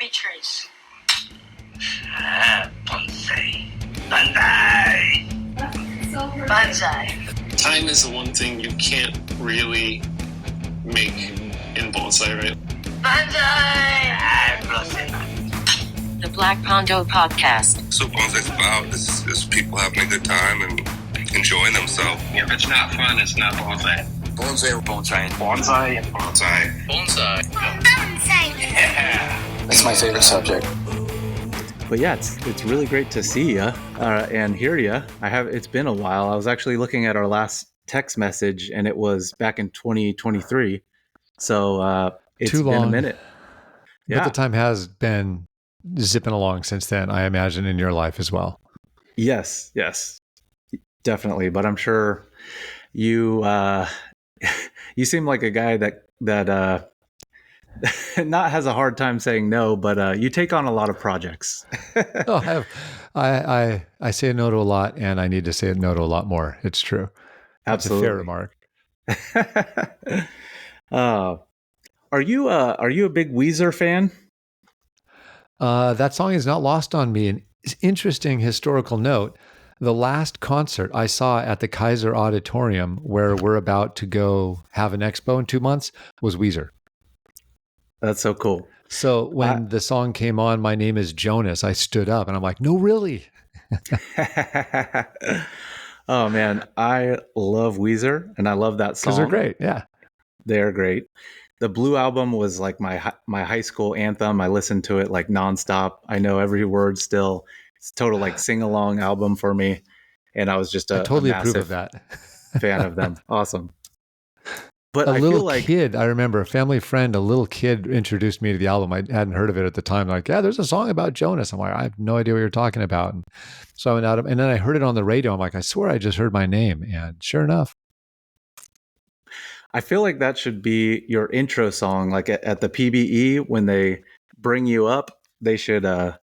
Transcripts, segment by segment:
baby trees. Bonsai. Bonsai. Bonsai. Time is the one thing you can't really make in bonsai, right? Bonsai. The Black Pondo Podcast. So bonsai's about is people having a good time and enjoying themselves. If it's not fun, it's not bonsai. Bonsai. Bonsai. Bonsai. Bonsai. Bonsai. Bonsai. Yeah. That's my favorite subject. But yeah, it's really great to see you and hear you. It's been a while. I was actually looking at our last text message, and it was back in 2023. So it's Too long. Been a minute. Yeah. But the time has been zipping along since then, I imagine, in your life as well. Yes, definitely. But I'm sure you you seem like a guy that not has a hard time saying no, but you take on a lot of projects. I say no to a lot, and I need to say no to a lot more. It's true. That's Absolutely. a fair remark. Are you a big Weezer fan? That song is not lost on me. An interesting historical note. The last concert I saw at the Kaiser Auditorium, where we're about to go have an expo in 2 months, was Weezer. That's so cool. So when the song came on, My Name is Jonas, I stood up and I'm like, no, really? Oh man, I love Weezer and I love that song. Because they're great. Yeah. They're great. The Blue Album was like my high school anthem. I listened to it like nonstop. I know every word still. It's a total like sing-along album for me. And I was just I totally a approve of that. fan of them. Awesome. But a I little feel like kid, I remember a family friend, a little kid introduced me to the album. I hadn't heard of it at the time. Like, yeah, there's a song about Jonas. I'm like, I have no idea what you're talking about. And so I went out, and then I heard it on the radio. I'm like, I swear I just heard my name. And sure enough. I feel like that should be your intro song. Like at the PBE, when they bring you up, they should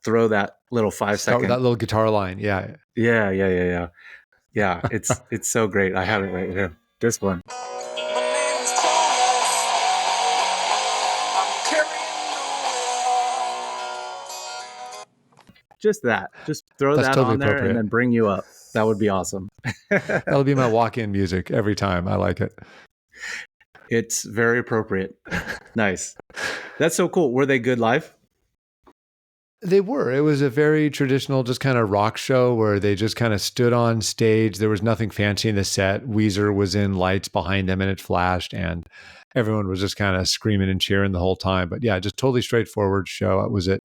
throw that little 5 Start second. with that little guitar line. Yeah. Yeah. It's so great. I have it right here. This one. Just that. Just throw That's that totally on there appropriate. and then bring you up. That would be awesome. That'll be my walk-in music every time. I like it. It's very appropriate. Nice. That's so cool. Were they good live? They were. It was a very traditional, just kind of rock show where they just kind of stood on stage. There was nothing fancy in the set. Weezer was in lights behind them and it flashed, and everyone was just kind of screaming and cheering the whole time. But yeah, just totally straightforward show. It was it.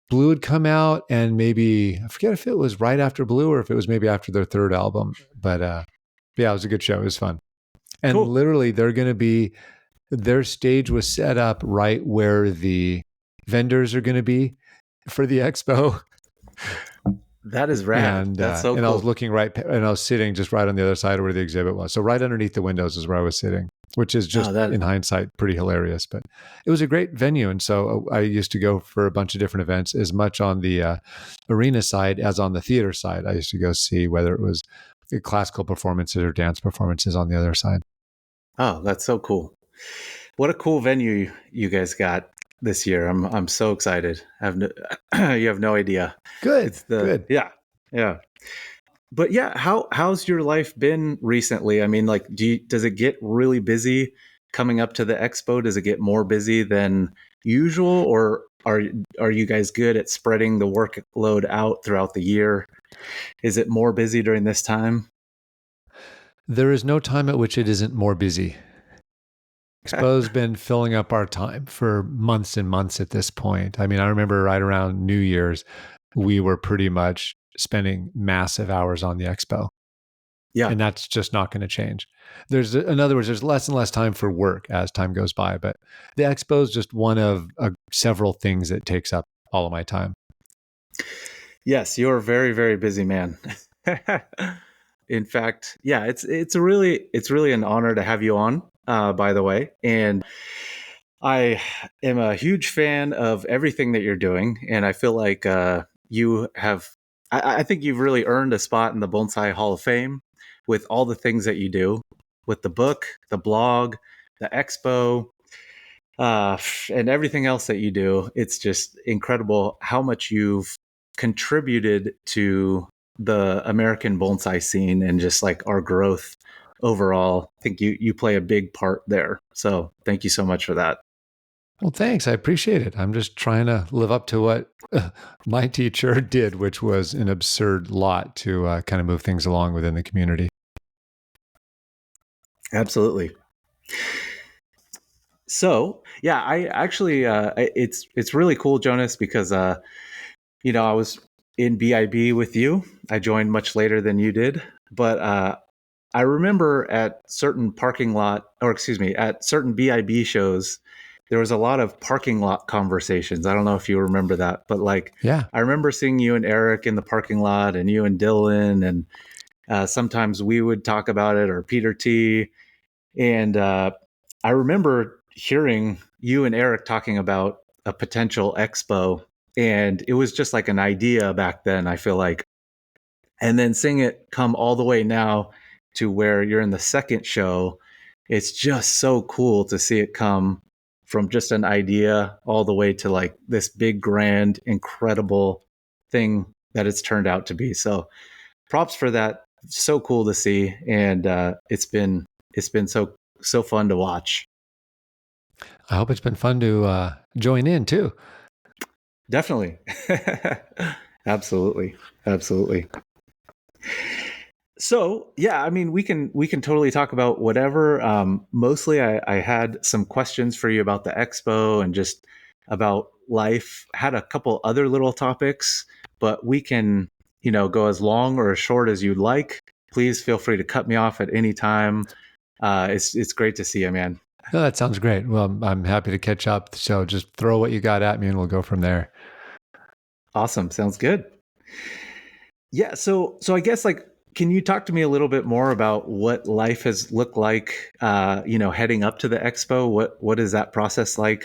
Blue had come out, and maybe, I forget if it was right after Blue or if it was maybe after their third album. But yeah, it was a good show. It was fun. And Cool. literally, their stage was set up right where the vendors are going to be for the expo. That is rad. And, That's so cool. and I was looking and I was sitting just right on the other side of where the exhibit was. So right underneath the windows is where I was sitting, which is just in hindsight pretty hilarious. But it was a great venue. And so I used to go for a bunch of different events, as much on the arena side as on the theater side. I used to go see whether it was classical performances or dance performances on the other side. Oh, that's so cool. What a cool venue you guys got this year. I'm so excited. You have no idea. Good. Good. Yeah. But yeah, how's your life been recently? I mean, like, does it get really busy coming up to the expo? Does it get more busy than usual, or are you guys good at spreading the workload out throughout the year? Is it more busy during this time? There is no time at which it isn't more busy. Expo's been filling up our time for months and months at this point. I mean, I remember right around New Year's, we were pretty much spending massive hours on the expo. Yeah. And that's just not going to change. In other words, there's less and less time for work as time goes by, but the expo is just one of several things that takes up all of my time. Yes, you're a very, very busy man. In fact, yeah, it's really an honor to have you on, by the way. And I am a huge fan of everything that you're doing. And I feel like you have, I think you've really earned a spot in the Bonsai Hall of Fame with all the things that you do, with the book, the blog, the expo. and everything else that you do. It's just incredible how much you've contributed to the American bonsai scene and just like our growth overall. I think you play a big part there. So thank you so much for that. Well, thanks. I appreciate it. I'm just trying to live up to what my teacher did, which was an absurd lot to kind of move things along within the community. Absolutely. So yeah, I actually it's really cool, Jonas, because I was in BIB with you. I joined much later than you did, but I remember at certain at certain BIB shows, there was a lot of parking lot conversations. I don't know if you remember that, but like, Yeah. I remember seeing you and Eric in the parking lot, and you and Dylan, and sometimes we would talk about it, or Peter T. And I remember hearing you and Eric talking about a potential expo, and it was just like an idea back then, I feel like. And then seeing it come all the way now to where you're in the second show, it's just so cool to see it come from just an idea all the way to like this big, grand, incredible thing that it's turned out to be. So props for that. So cool to see. And it's been so fun to watch. I hope it's been fun to join in too. Definitely. Absolutely. So yeah, I mean, we can totally talk about whatever. Mostly, I had some questions for you about the expo and just about life. Had a couple other little topics, but we can go as long or as short as you'd like. Please feel free to cut me off at any time. It's great to see you, man. Oh, that sounds great. Well, I'm happy to catch up. So just throw what you got at me, and we'll go from there. Awesome, sounds good. Yeah, so I guess like, can you talk to me a little bit more about what life has looked like, heading up to the expo? What is that process like?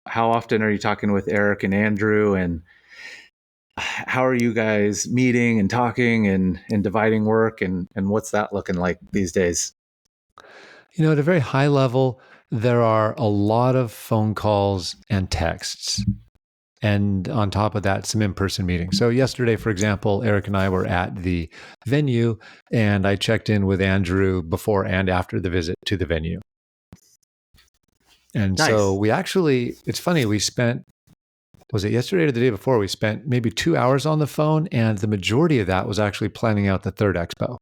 How often are you talking with Eric and Andrew, and how are you guys meeting and talking and dividing work, and what's that looking like these days? At a very high level, there are a lot of phone calls and texts. And on top of that, some in-person meetings. So yesterday, for example, Eric and I were at the venue, and I checked in with Andrew before and after the visit to the venue. And Nice. So it's funny, we spent, was it yesterday or the day before? We spent maybe 2 hours on the phone, and the majority of that was actually planning out the third expo.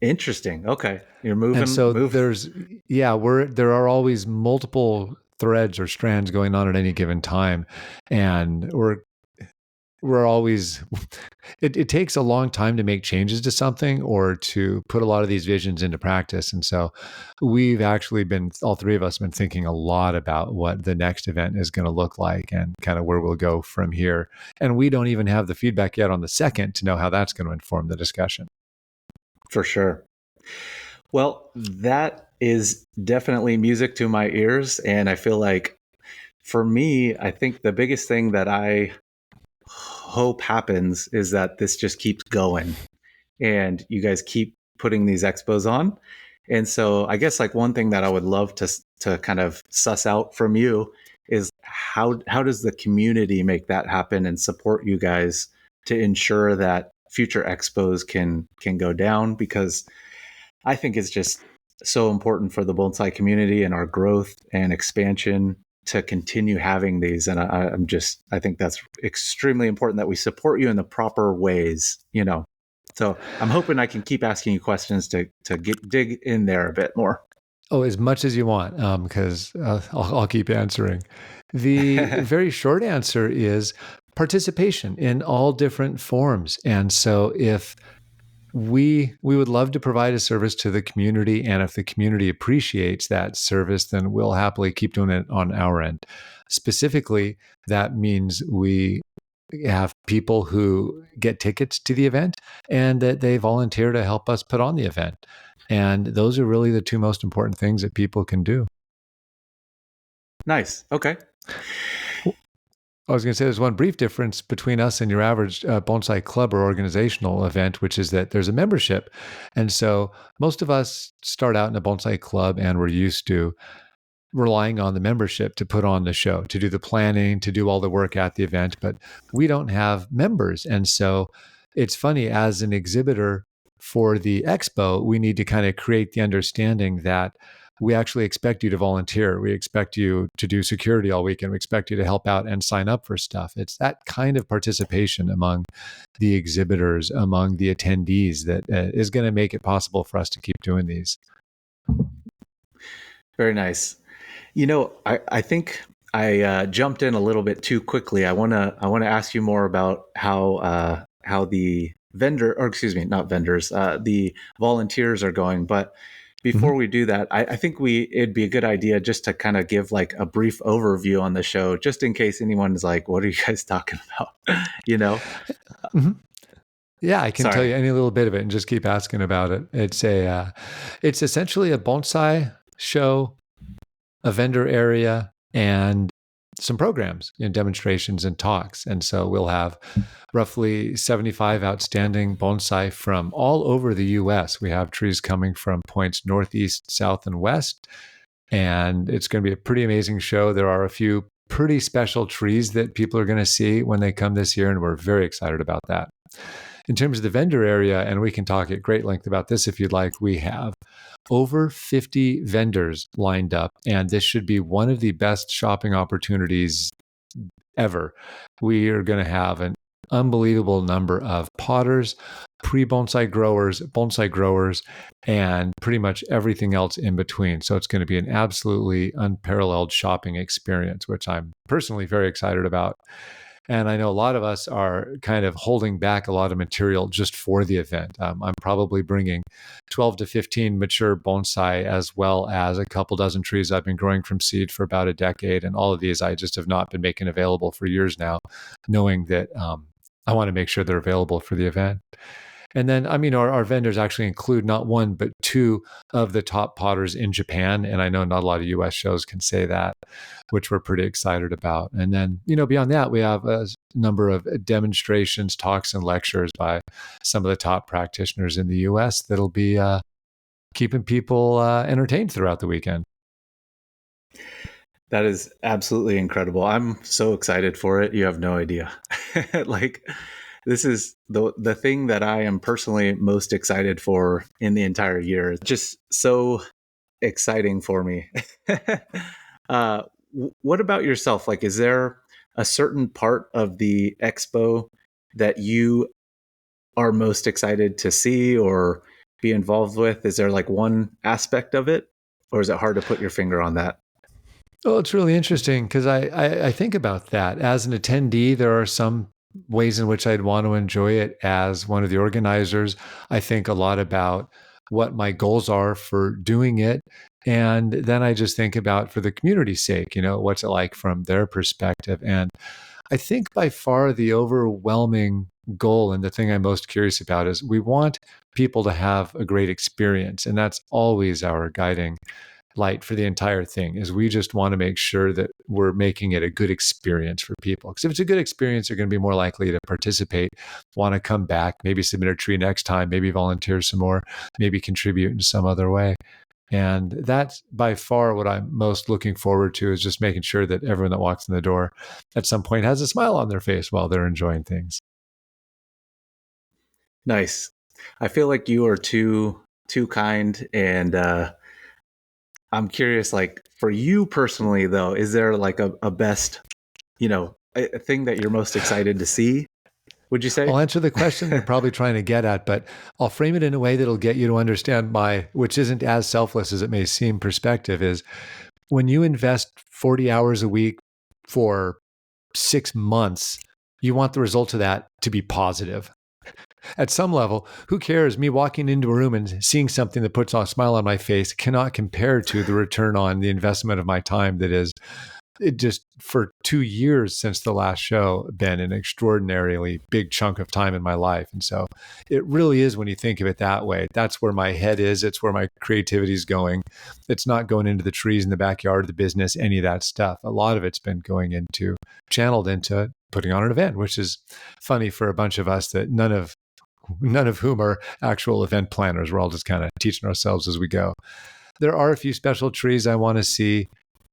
Interesting. Okay. You're moving. And so there are always multiple threads or strands going on at any given time, and we're always it takes a long time to make changes to something or to put a lot of these visions into practice. And so we've actually all three of us been thinking a lot about what the next event is going to look like and kind of where we'll go from here. And we don't even have the feedback yet on the second to know how that's going to inform the discussion. For sure. Well, that is definitely music to my ears. And I feel like for me, I think the biggest thing that I hope happens is that this just keeps going and you guys keep putting these expos on. And so I guess like one thing that I would love to kind of suss out from you is how does the community make that happen and support you guys to ensure that future expos can go down? Because I think it's just so important for the bonsai community and our growth and expansion to continue having these. And I think that's extremely important that we support you in the proper ways, So I'm hoping I can keep asking you questions to dig in there a bit more. Oh, as much as you want, because I'll keep answering. The very short answer is participation in all different forms. And so if we would love to provide a service to the community, and if the community appreciates that service, then we'll happily keep doing it on our end. Specifically, that means we have people who get tickets to the event and that they volunteer to help us put on the event. And those are really the two most important things that people can do. Nice. Okay. I was going to say there's one brief difference between us and your average bonsai club or organizational event, which is that there's a membership. And so most of us start out in a bonsai club and we're used to relying on the membership to put on the show, to do the planning, to do all the work at the event, but we don't have members. And so it's funny, as an exhibitor for the expo, we need to kind of create the understanding that we actually expect you to volunteer. We expect you to do security all weekend. We expect you to help out and sign up for stuff. It's that kind of participation among the exhibitors, among the attendees, that is going to make it possible for us to keep doing these. Very nice. I think I jumped in a little bit too quickly. I want to ask you more about how the the volunteers are going. But before we do that, I think it'd be a good idea just to kind of give like a brief overview on the show, just in case anyone is like, "What are you guys talking about?" Mm-hmm. Yeah, I can tell you any little bit of it, and just keep asking about it. It's essentially a bonsai show, a vendor area, and some programs and demonstrations and talks. And so we'll have roughly 75 outstanding bonsai from all over the US. We have trees coming from points northeast, south, and west. And it's going to be a pretty amazing show. There are a few pretty special trees that people are going to see when they come this year, and we're very excited about that. In terms of the vendor area, and we can talk at great length about this if you'd like, we have over 50 vendors lined up, and this should be one of the best shopping opportunities ever. We are going to have an unbelievable number of potters, pre-bonsai growers, and pretty much everything else in between. So it's going to be an absolutely unparalleled shopping experience, which I'm personally very excited about. And I know a lot of us are kind of holding back a lot of material just for the event. I'm probably bringing 12 to 15 mature bonsai, as well as a couple dozen trees I've been growing from seed for about a decade. And all of these I just have not been making available for years now, knowing that I want to make sure they're available for the event. And then, our vendors actually include not one, but two of the top potters in Japan. And I know not a lot of US shows can say that, which we're pretty excited about. And then, beyond that, we have a number of demonstrations, talks, and lectures by some of the top practitioners in the US that'll be keeping people entertained throughout the weekend. That is absolutely incredible. I'm so excited for it. You have no idea. This is the thing that I am personally most excited for in the entire year. It's just so exciting for me. What about yourself? Like, is there a certain part of the expo that you are most excited to see or be involved with? Is there like one aspect of it, or is it hard to put your finger on that? Well, it's really interesting because I think about that. As an attendee, there are some ways in which I'd want to enjoy it. As one of the organizers, I think a lot about what my goals are for doing it. And then I just think about, for the community's sake, what's it like from their perspective. And I think by far the overwhelming goal, and the thing I'm most curious about, is we want people to have a great experience. And that's always our guiding light for the entire thing. Is we just want to make sure that we're making it a good experience for people. Because if it's a good experience, they're going to be more likely to participate, want to come back, maybe submit a tree next time, maybe volunteer some more, maybe contribute in some other way. And that's by far what I'm most looking forward to, is just making sure that everyone that walks in the door at some point has a smile on their face while they're enjoying things. Nice. I feel like you are too kind, and I'm curious, like, for you personally, though, is there like a best, a thing that you're most excited to see, would you say? I'll answer the question you're probably trying to get at, but I'll frame it in a way that'll get you to understand which isn't as selfless as it may seem, perspective. Is when you invest 40 hours a week for 6 months, you want the result of that to be positive. At some level, who cares? Me walking into a room and seeing something that puts a smile on my face cannot compare to the return on the investment of my time that is, it just, for 2 years since the last show, been an extraordinarily big chunk of time in my life. And so it really is, when you think of it that way, that's where my head is. It's where my creativity is going. It's not going into the trees in the backyard of the business, any of that stuff. A lot of it's been channeled into putting on an event, which is funny for a bunch of us that none of whom are actual event planners. We're all just kind of teaching ourselves as we go. There are a few special trees I want to see.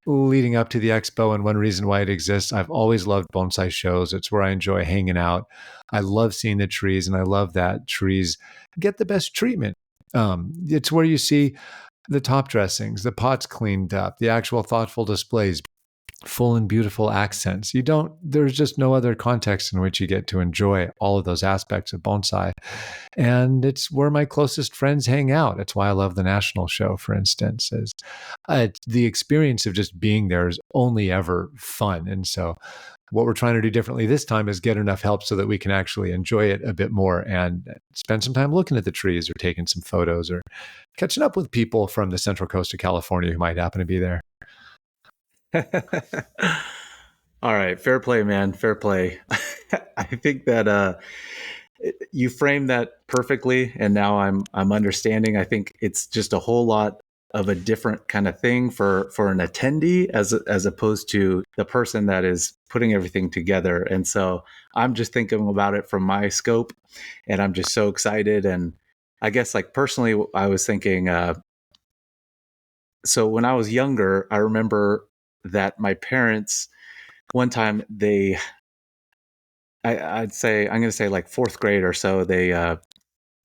leading up to the expo and one reason why it exists. I've always loved bonsai shows. It's where I enjoy hanging out. I love seeing the trees, and I love that trees get the best treatment. It's where you see the top dressings, the pots cleaned up, the actual thoughtful displays, full and beautiful accents. There's just no other context in which you get to enjoy all of those aspects of bonsai. And it's where my closest friends hang out. It's why I love the national show, for instance, is the experience of just being there is only ever fun. And so what we're trying to do differently this time is get enough help so that we can actually enjoy it a bit more and spend some time looking at the trees or taking some photos or catching up with people from the central coast of California who might happen to be there. All right, fair play, man. Fair play. I think that you framed that perfectly, and now I'm understanding. I think it's just a whole lot of a different kind of thing for an attendee as opposed to the person that is putting everything together. And so I'm just thinking about it from my scope, and I'm just so excited. And I guess like personally, I was thinking. So when I was younger, I remember that my parents one time I'd say I'm going to say like fourth grade or so, they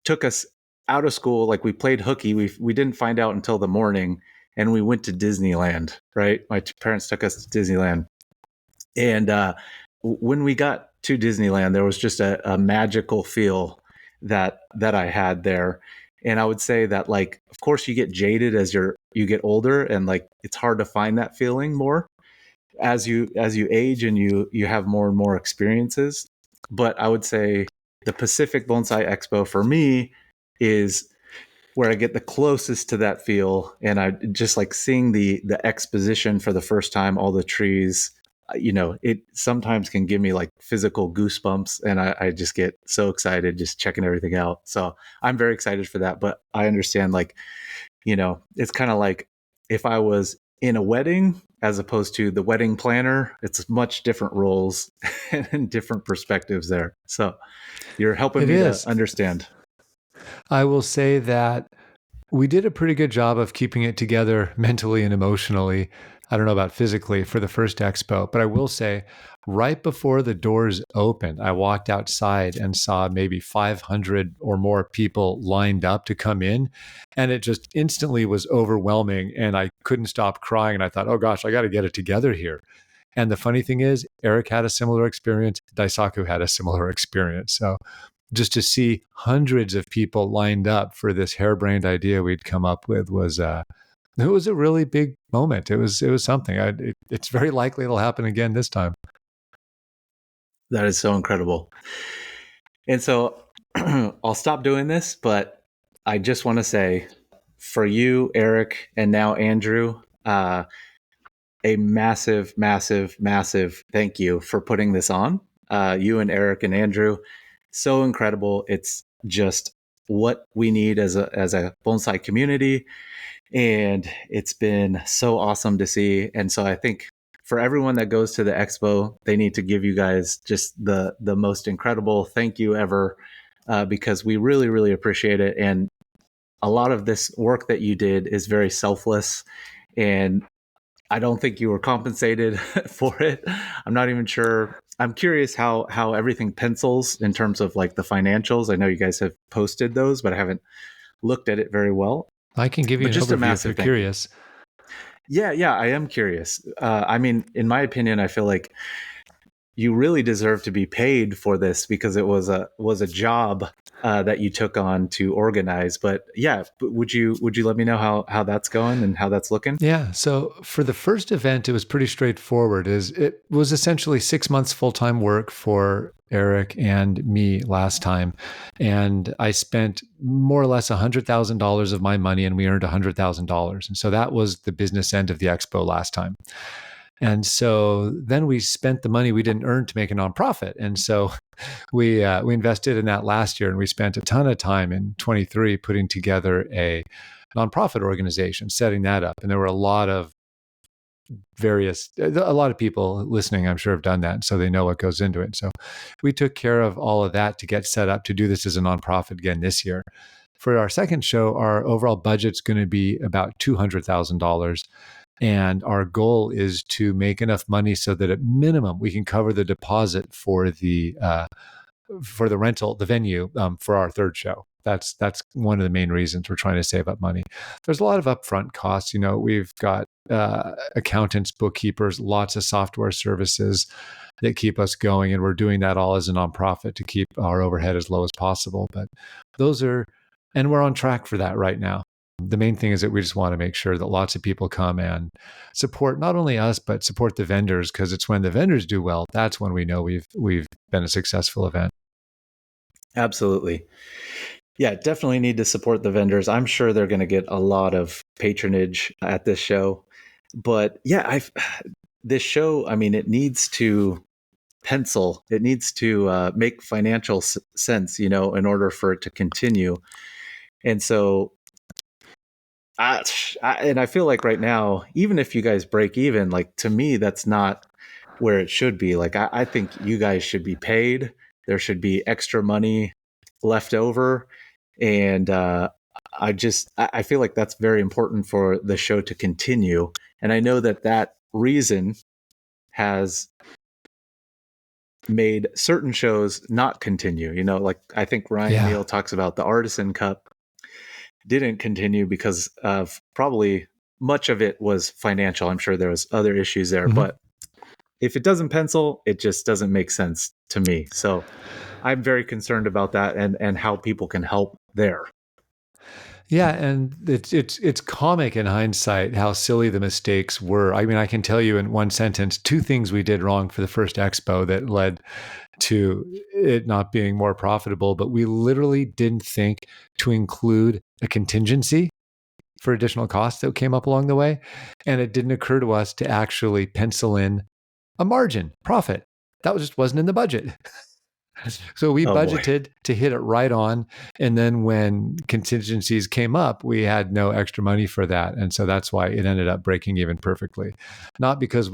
took us out of school. Like we played hooky. We didn't find out until the morning, and we went to Disneyland. Right, my parents took us to Disneyland, and when we got to Disneyland, there was just a magical feel that I had there. And I would say that, like, of course, you get jaded as you get older, and like it's hard to find that feeling more as you age and you have more and more experiences. But I would say the Pacific Bonsai Expo for me is where I get the closest to that feel, and I just like seeing the exposition for the first time, all the trees. It sometimes can give me like physical goosebumps, and I just get so excited just checking everything out. So I'm very excited for that. But I understand, like, it's kind of like if I was in a wedding as opposed to the wedding planner, it's much different roles and different perspectives there. So you're helping me to understand. I will say that we did a pretty good job of keeping it together mentally and emotionally. I don't know about physically for the first expo, but I will say right before the doors opened, I walked outside and saw maybe 500 or more people lined up to come in. And it just instantly was overwhelming. And I couldn't stop crying. And I thought, oh gosh, I got to get it together here. And the funny thing is, Eric had a similar experience. Daisaku had a similar experience. So just to see hundreds of people lined up for this harebrained idea we'd come up with was it was a really big moment. It was something. It's very likely it'll happen again this time. That is so incredible. And so I'll stop doing this, but I just want to say for you, Eric, and now Andrew, a massive, massive, massive thank you for putting this on. You and Eric and Andrew, so incredible. It's just what we need as a bonsai community. And it's been so awesome to see. And so I think for everyone that goes to the expo, they need to give you guys just the most incredible thank you ever, because we really, really appreciate it. And a lot of this work that you did is very selfless, and I don't think you were compensated for it. I'm not even sure. I'm curious how everything pencils in terms of like the financials. I know you guys have posted those, but I haven't looked at it very well. I can give you just an overview if you're curious. Yeah, I am curious. I mean, in my opinion, I feel like you really deserve to be paid for this because it was a job that you took on to organize. But yeah, would you let me know how that's going and how that's looking? Yeah. So for the first event, it was pretty straightforward. It was essentially 6 months full-time work for Eric and me last time. And I spent more or less $100,000 of my money, and we earned $100,000. And so that was the business end of the expo last time. And so then we spent the money we didn't earn to make a nonprofit. And so we invested in that last year, and we spent a ton of time in 23 putting together a nonprofit organization, setting that up. And there were a lot of people listening, I'm sure, have done that. So they know what goes into it. So we took care of all of that to get set up to do this as a nonprofit again this year. For our second show, our overall budget's going to be about $200,000. And our goal is to make enough money so that at minimum we can cover the deposit for the rental, the venue, for our third show. That's one of the main reasons we're trying to save up money. There's a lot of upfront costs. We've got accountants, bookkeepers, lots of software services that keep us going, and we're doing that all as a nonprofit to keep our overhead as low as possible. But and we're on track for that right now. The main thing is that we just want to make sure that lots of people come and support not only us, but support the vendors, because it's when the vendors do well, that's when we know we've been a successful event. Absolutely. Yeah, definitely need to support the vendors. I'm sure they're going to get a lot of patronage at this show. But yeah, this show, I mean, it needs to pencil. It needs to make financial sense, in order for it to continue. And so and I feel like right now, even if you guys break even, like, to me, that's not where it should be. Like, I think you guys should be paid. There should be extra money left over. And I feel like that's very important for the show to continue. And I know that reason has made certain shows not continue. Like, I think Ryan Neal talks about the Artisan Cup didn't continue because of probably much of it was financial. I'm sure there was other issues there, but if it doesn't pencil, it just doesn't make sense to me. So I'm very concerned about that and how people can help there. Yeah, and it's comic in hindsight how silly the mistakes were. I mean, I can tell you in one sentence 2 things we did wrong for the first expo that led to it not being more profitable, but we literally didn't think to include a contingency for additional costs that came up along the way. And it didn't occur to us to actually pencil in a margin profit. That just wasn't in the budget. So we budgeted to hit it right on. And then when contingencies came up, we had no extra money for that. And so that's why it ended up breaking even perfectly. Not because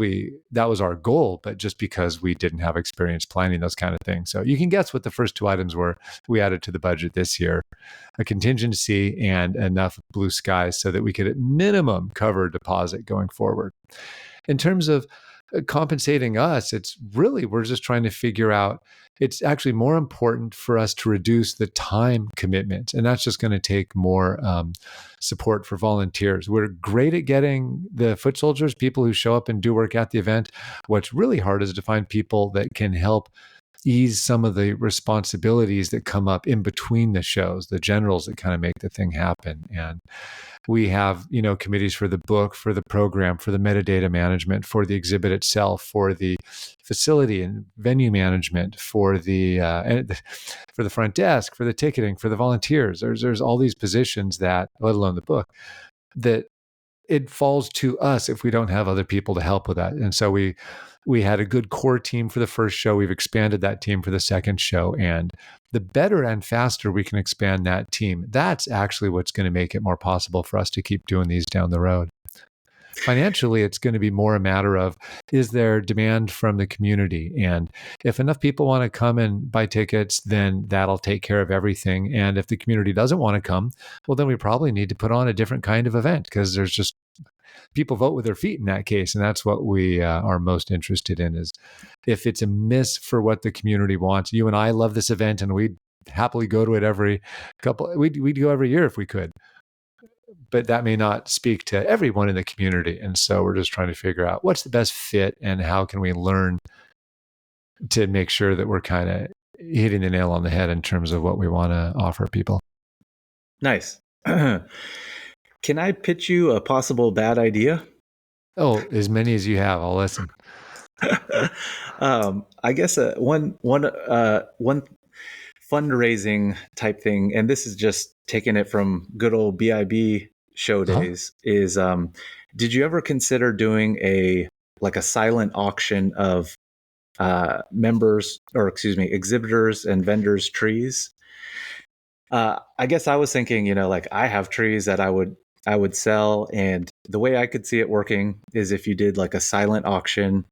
that was our goal, but just because we didn't have experience planning those kind of things. So you can guess what the first 2 items were we added to the budget this year: a contingency and enough blue skies so that we could at minimum cover deposit going forward. In terms of compensating us, it's really, we're just trying to figure out, it's actually more important for us to reduce the time commitment. And that's just going to take more support for volunteers. We're great at getting the foot soldiers, people who show up and do work at the event. What's really hard is to find people that can help ease some of the responsibilities that come up in between the shows, the generals that kind of make the thing happen. And we have, committees for the book, for the program, for the metadata management, for the exhibit itself, for the facility and venue management, for the front desk, for the ticketing, for the volunteers. There's all these positions that, let alone the book, that it falls to us if we don't have other people to help with that. And so we had a good core team for the first show. We've expanded that team for the second show. And the better and faster we can expand that team, that's actually what's going to make it more possible for us to keep doing these down the road. Financially, it's going to be more a matter of, is there demand from the community? And if enough people want to come and buy tickets, then that'll take care of everything. And if the community doesn't want to come, well, then we probably need to put on a different kind of event, because there's just people vote with their feet in that case. And that's what we are most interested in, is if it's a miss for what the community wants. You and I love this event, and we'd happily go to it we'd go every year if we could. But that may not speak to everyone in the community. And so we're just trying to figure out what's the best fit and how can we learn to make sure that we're kind of hitting the nail on the head in terms of what we want to offer people. Nice. Can I pitch you a possible bad idea? Oh, as many as you have, I'll listen. I guess one fundraising type thing, and this is just taking it from good old BIB show days, is did you ever consider doing a silent auction of exhibitors and vendors' trees? I guess I was thinking, I have trees that I would sell, and the way I could see it working is if you did like a silent auction,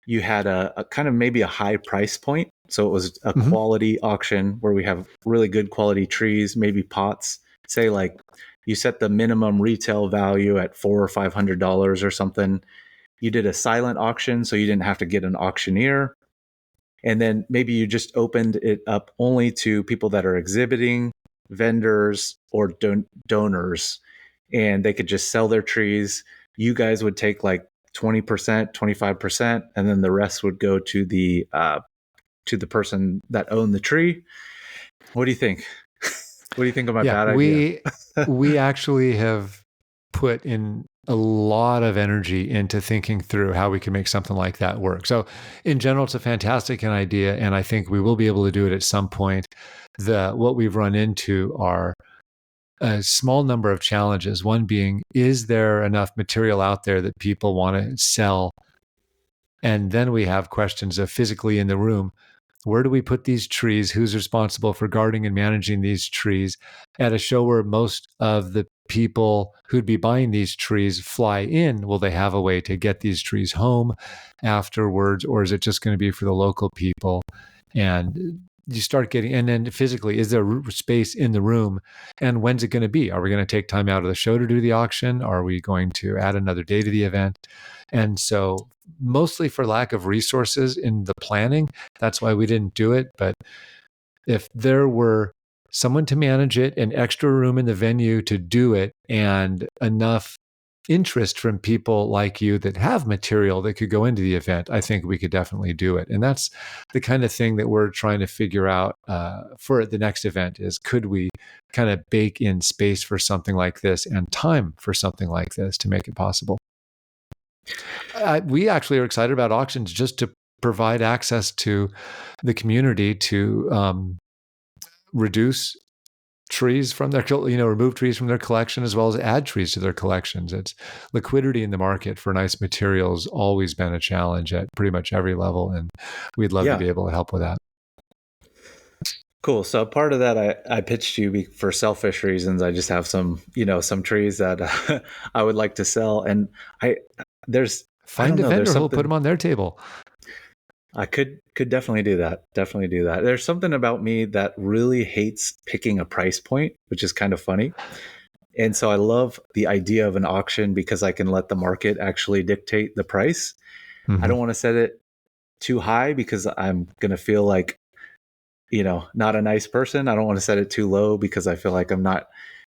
you had a kind of maybe a high price point. So it was a quality auction where we have really good quality trees, maybe pots, say like you set the minimum retail value at $400 or $500 or something. You did a silent auction, so you didn't have to get an auctioneer. And then maybe you just opened it up only to people that are exhibiting, vendors, or donors, and they could just sell their trees. You guys would take like 20%, 25%, and then the rest would go to the person that owned the tree. What do you think? What do you think about that idea? We actually have put in a lot of energy into thinking through how we can make something like that work. So in general, it's a fantastic idea, and I think we will be able to do it at some point. What we've run into are a small number of challenges. One being, is there enough material out there that people want to sell? And then we have questions of physically in the room. Where do we put these trees? Who's responsible for guarding and managing these trees? At a show where most of the people who'd be buying these trees fly in, will they have a way to get these trees home afterwards? Or is it just going to be for the local people? And you start getting, and then physically, is there space in the room? And when's it going to be? Are we going to take time out of the show to do the auction? Are we going to add another day to the event? And so mostly for lack of resources in the planning, that's why we didn't do it. But if there were someone to manage it, an extra room in the venue to do it, and enough interest from people like you that have material that could go into the event, I think we could definitely do it. And that's the kind of thing that we're trying to figure out for the next event is, could we kind of bake in space for something like this and time for something like this to make it possible? We actually are excited about auctions just to provide access to the community to reduce trees from their, remove trees from their collection, as well as add trees to their collections. It's liquidity in the market for nice materials always been a challenge at pretty much every level, and we'd love to be able to help with that. Cool. So part of that, I pitched you for selfish reasons. I just have some trees that I would like to sell, and find a vendor who'll put them on their table. I could definitely do that. Definitely do that. There's something about me that really hates picking a price point, which is kind of funny. And so I love the idea of an auction because I can let the market actually dictate the price. Mm-hmm. I don't want to set it too high because I'm going to feel like, not a nice person. I don't want to set it too low because I feel like I'm not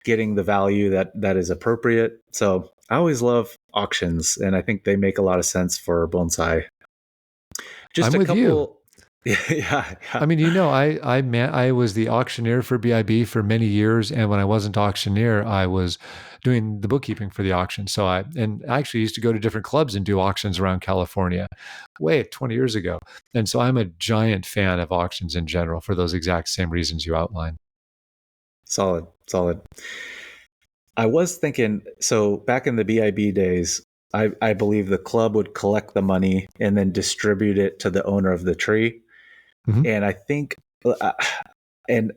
getting the value that is appropriate. So I always love auctions, and I think they make a lot of sense for bonsai. Just I'm with you. Yeah. I mean, I was the auctioneer for BIB for many years, and when I wasn't auctioneer, I was doing the bookkeeping for the auction. So I actually used to go to different clubs and do auctions around California, 20 years ago. And so I'm a giant fan of auctions in general for those exact same reasons you outlined. Solid. I was thinking, so back in the BIB days, I believe the club would collect the money and then distribute it to the owner of the tree. Mm-hmm. And I think, and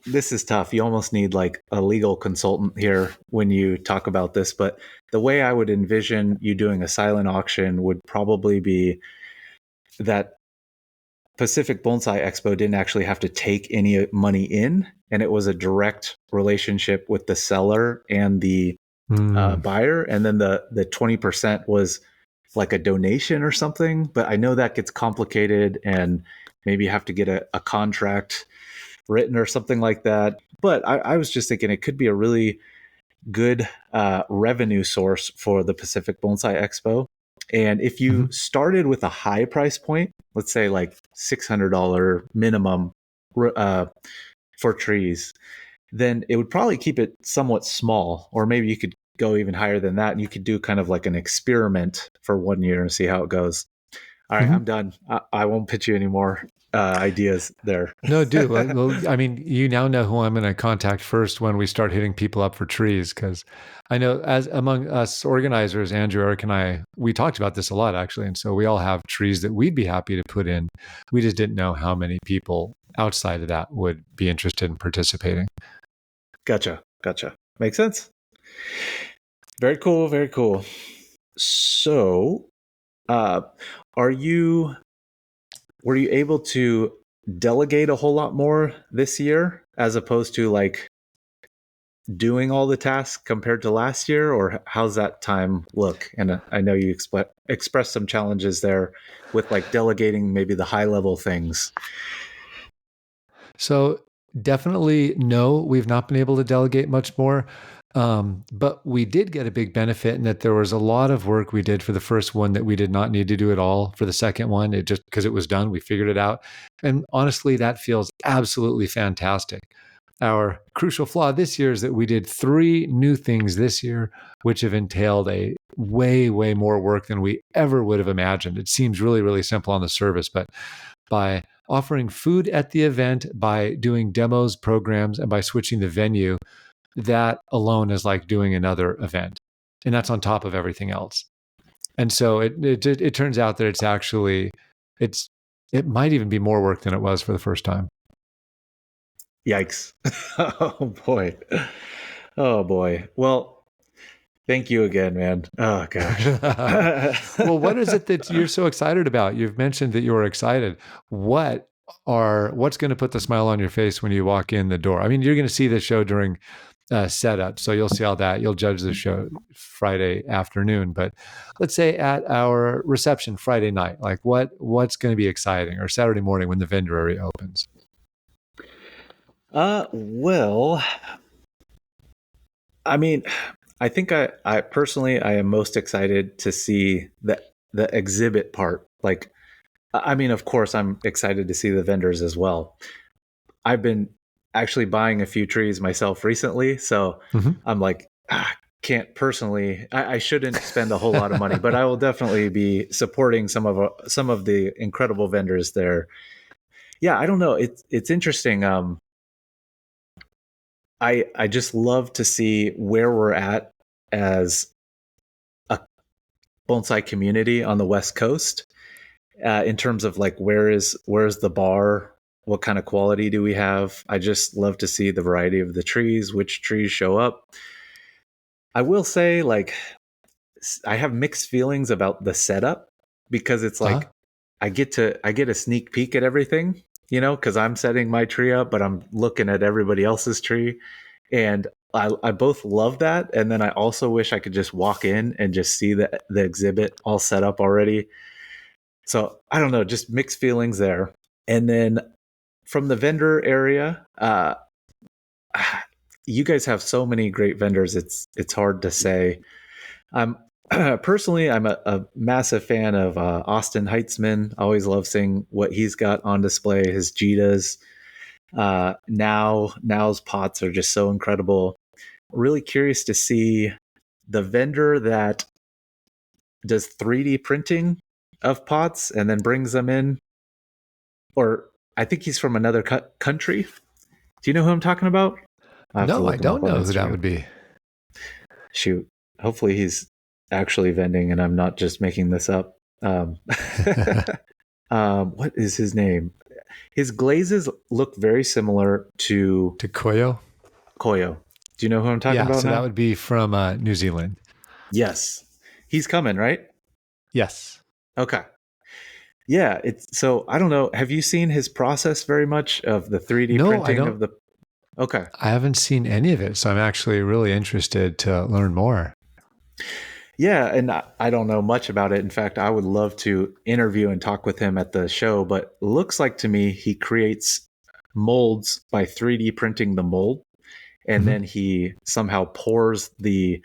this is tough. You almost need like a legal consultant here when you talk about this. But the way I would envision you doing a silent auction would probably be that Pacific Bonsai Expo didn't actually have to take any money in, and it was a direct relationship with the seller and the buyer, and then the 20% was like a donation or something. But I know that gets complicated, and maybe you have to get a contract written or something like that. But I was just thinking it could be a really good revenue source for the Pacific Bonsai Expo. And if you started with a high price point, let's say like $600 minimum for trees, then it would probably keep it somewhat small, or maybe you could go even higher than that, and you could do kind of like an experiment for 1 year and see how it goes. All right, I'm done. I won't pitch you any more ideas there. No, do. Well, I mean, you now know who I'm going to contact first when we start hitting people up for trees, because I know as among us organizers, Andrew, Eric, and I, we talked about this a lot, actually. And so we all have trees that we'd be happy to put in. We just didn't know how many people outside of that would be interested in participating. Gotcha. Makes sense. Very cool. So, were you able to delegate a whole lot more this year as opposed to like doing all the tasks compared to last year, or how's that time look? And I know you expressed some challenges there with like delegating maybe the high level things. So definitely no, we've not been able to delegate much more. But we did get a big benefit in that there was a lot of work we did for the first one that we did not need to do at all for the second one. It just because it was done, we figured it out. And honestly, that feels absolutely fantastic. Our crucial flaw this year is that we did 3 new things this year, which have entailed a way, way more work than we ever would have imagined. It seems really, really simple on the surface, but by offering food at the event, by doing demos, programs, and by switching the venue, that alone is like doing another event. And that's on top of everything else. And so it turns out that it might even be more work than it was for the first time. Yikes. Oh boy. Oh boy. Well, thank you again, man. Oh gosh. Well, what is it that you're so excited about? You've mentioned that you're excited. What's going to put the smile on your face when you walk in the door? I mean, you're going to see the show during setup, so you'll see all that. You'll judge the show Friday afternoon, but let's say at our reception Friday night, like what's going to be exciting, or Saturday morning when the vendor area opens? Well, I mean, I think I personally, I am most excited to see the exhibit part. Like, I mean, of course, I'm excited to see the vendors as well. I've been actually buying a few trees myself recently, so I'm like, can't personally. I shouldn't spend a whole lot of money, but I will definitely be supporting some of the incredible vendors there. Yeah, I don't know. It's interesting. I just love to see where we're at as a bonsai community on the West Coast, in terms of like where's the bar, what kind of quality do we have. I just love to see the variety of the trees, which trees show up. I will say, like, I have mixed feelings about the setup, because it's like I get a sneak peek at everything, because I'm setting my tree up, but I'm looking at everybody else's tree. And I both love that. And then I also wish I could just walk in and just see the exhibit all set up already. So I don't know, just mixed feelings there. And then from the vendor area, you guys have so many great vendors. It's hard to say. Personally, I'm a massive fan of Austin Heitzman. Always love seeing what he's got on display. His Jitas. Now's pots are just so incredible. Really curious to see the vendor that does 3D printing of pots and then brings them in. Or I think he's from another country. Do you know who I'm talking about? No, I don't know who that would be. Shoot. Hopefully he's actually vending and I'm not just making this up. What is his name? His glazes look very similar to Koyo. Koyo. Do you know who I'm talking about? So now? that would be from New Zealand. Yes. He's coming, right? Yes. Okay. Yeah. So I don't know. Have you seen his process very much of the 3D printing of the? Okay. I haven't seen any of it, so I'm actually really interested to learn more. Yeah, and I don't know much about it. In fact, I would love to interview and talk with him at the show, but it looks like to me he creates molds by 3D printing the mold, and then he somehow pours the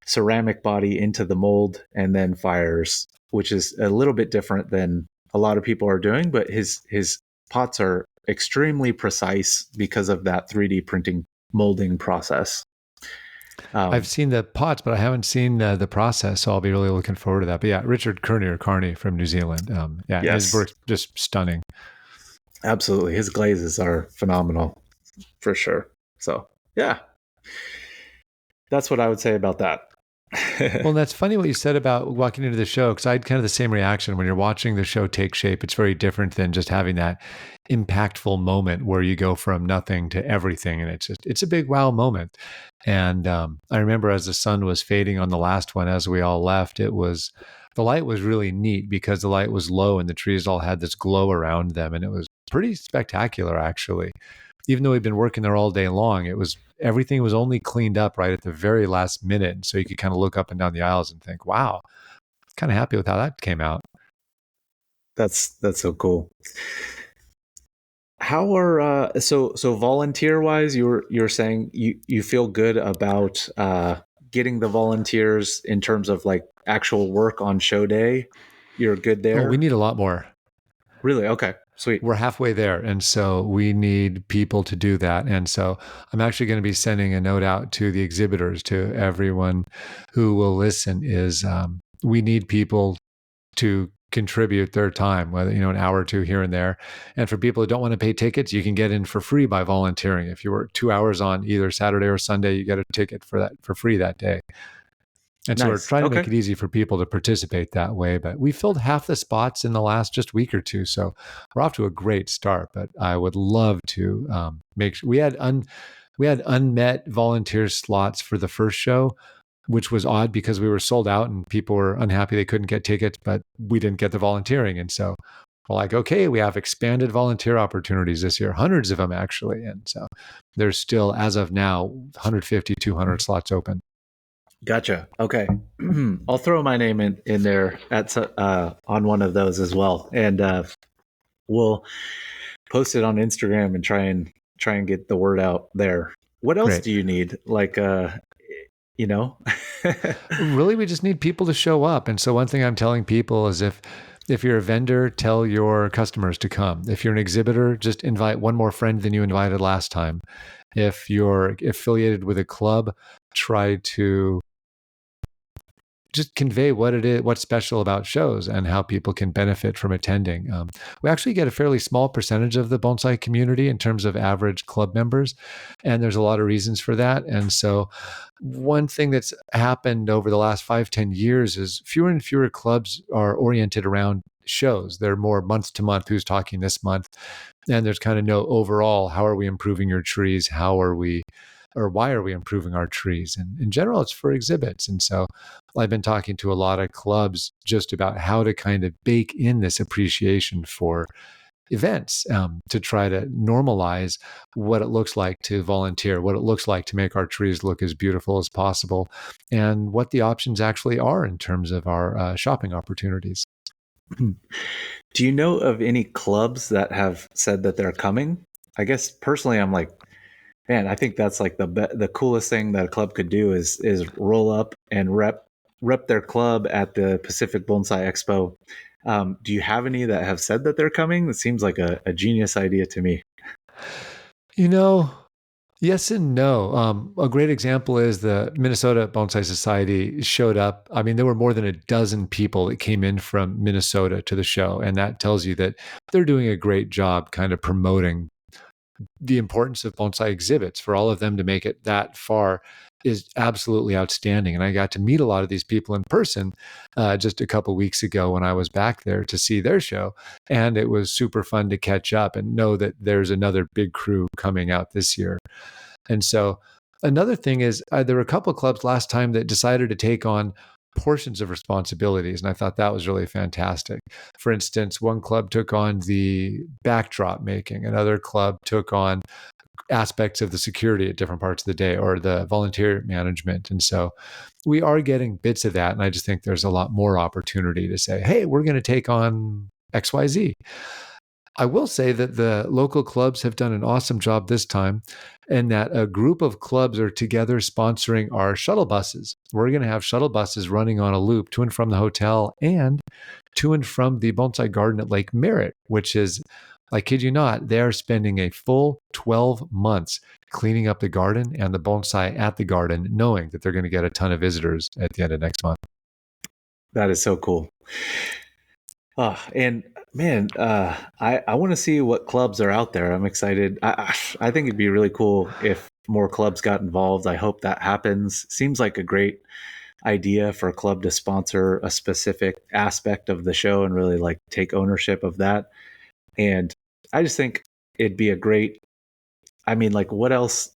ceramic body into the mold and then fires, which is a little bit different than a lot of people are doing, but his pots are extremely precise because of that 3D printing molding process. I've seen the pots, but I haven't seen the process, so I'll be really looking forward to that. But yeah, Richard Carney from New Zealand. His work's just stunning. Absolutely. His glazes are phenomenal, for sure. So, yeah. That's what I would say about that. Well, that's funny what you said about walking into the show, because I had kind of the same reaction. When you're watching the show take shape, it's very different than just having that impactful moment where you go from nothing to everything. And it's a big wow moment. And I remember as the sun was fading on the last one, as we all left, the light was really neat because the light was low and the trees all had this glow around them. And it was pretty spectacular, actually. even though we'd been working there all day long, everything was only cleaned up right at the very last minute. And so you could kind of look up and down the aisles and think, wow, kind of happy with how that came out. That's so cool. How are so volunteer wise, you're saying you feel good about getting the volunteers in terms of like actual work on show day? You're good there? Oh, we need a lot more. Really? Okay. Sweet. We're halfway there. And so we need people to do that. And so I'm actually going to be sending a note out to the exhibitors, to everyone who will listen, is we need people to contribute their time, whether, an hour or two here and there. And for people who don't want to pay tickets, you can get in for free by volunteering. If you work 2 hours on either Saturday or Sunday, you get a ticket for free that day. And so we're trying to make it easy for people to participate that way. But we filled half the spots in the last just week or two. So we're off to a great start. But I would love to make sure we had unmet volunteer slots for the first show, which was odd because we were sold out and people were unhappy they couldn't get tickets, but we didn't get the volunteering. And so we're like, okay, we have expanded volunteer opportunities this year, hundreds of them actually. And so there's still, as of now, 150, 200 slots open. Gotcha. Okay. I'll throw my name in there on one of those as well. And we'll post it on Instagram and try and get the word out there. What else do you need? Like, Really, we just need people to show up. And so one thing I'm telling people is if you're a vendor, tell your customers to come. If you're an exhibitor, just invite one more friend than you invited last time. If you're affiliated with a club, try to just convey what it is, what's special about shows and how people can benefit from attending. We actually get a fairly small percentage of the bonsai community in terms of average club members, and there's a lot of reasons for that. And so one thing that's happened over the last 5-10 years is fewer and fewer clubs are oriented around shows. They're more month to month, who's talking this month. And there's kind of no overall, how are we improving your trees? Why are we improving our trees? And in general, it's for exhibits. And so I've been talking to a lot of clubs just about how to kind of bake in this appreciation for events, to try to normalize what it looks like to volunteer, what it looks like to make our trees look as beautiful as possible, and what the options actually are in terms of our shopping opportunities. Do you know of any clubs that have said that they're coming? I guess personally, I'm like, man, I think that's like the coolest thing that a club could do is roll up and rep their club at the Pacific Bonsai Expo. Do you have any that have said that they're coming? It seems like a genius idea to me. Yes and no. A great example is the Minnesota Bonsai Society showed up. I mean, there were more than a dozen people that came in from Minnesota to the show. And that tells you that they're doing a great job kind of promoting the importance of bonsai exhibits. For all of them to make it that far is absolutely outstanding. And I got to meet a lot of these people in person just a couple weeks ago when I was back there to see their show. And it was super fun to catch up and know that there's another big crew coming out this year. And so another thing is there were a couple of clubs last time that decided to take on portions of responsibilities. And I thought that was really fantastic. For instance, one club took on the backdrop making, another club took on aspects of the security at different parts of the day, or the volunteer management. And so we are getting bits of that. And I just think there's a lot more opportunity to say, hey, we're going to take on XYZ. I will say that the local clubs have done an awesome job this time, and that a group of clubs are together sponsoring our shuttle buses. We're going to have shuttle buses running on a loop to and from the hotel and to and from the bonsai garden at Lake Merritt, which is, I kid you not, they're spending a full 12 months cleaning up the garden and the bonsai at the garden, knowing that they're going to get a ton of visitors at the end of next month. That is so cool. And man, I want to see what clubs are out there. I'm excited. I think it'd be really cool if more clubs got involved. I hope that happens. Seems like a great idea for a club to sponsor a specific aspect of the show and really like take ownership of that. And I just think it'd be a great, I mean, like what else,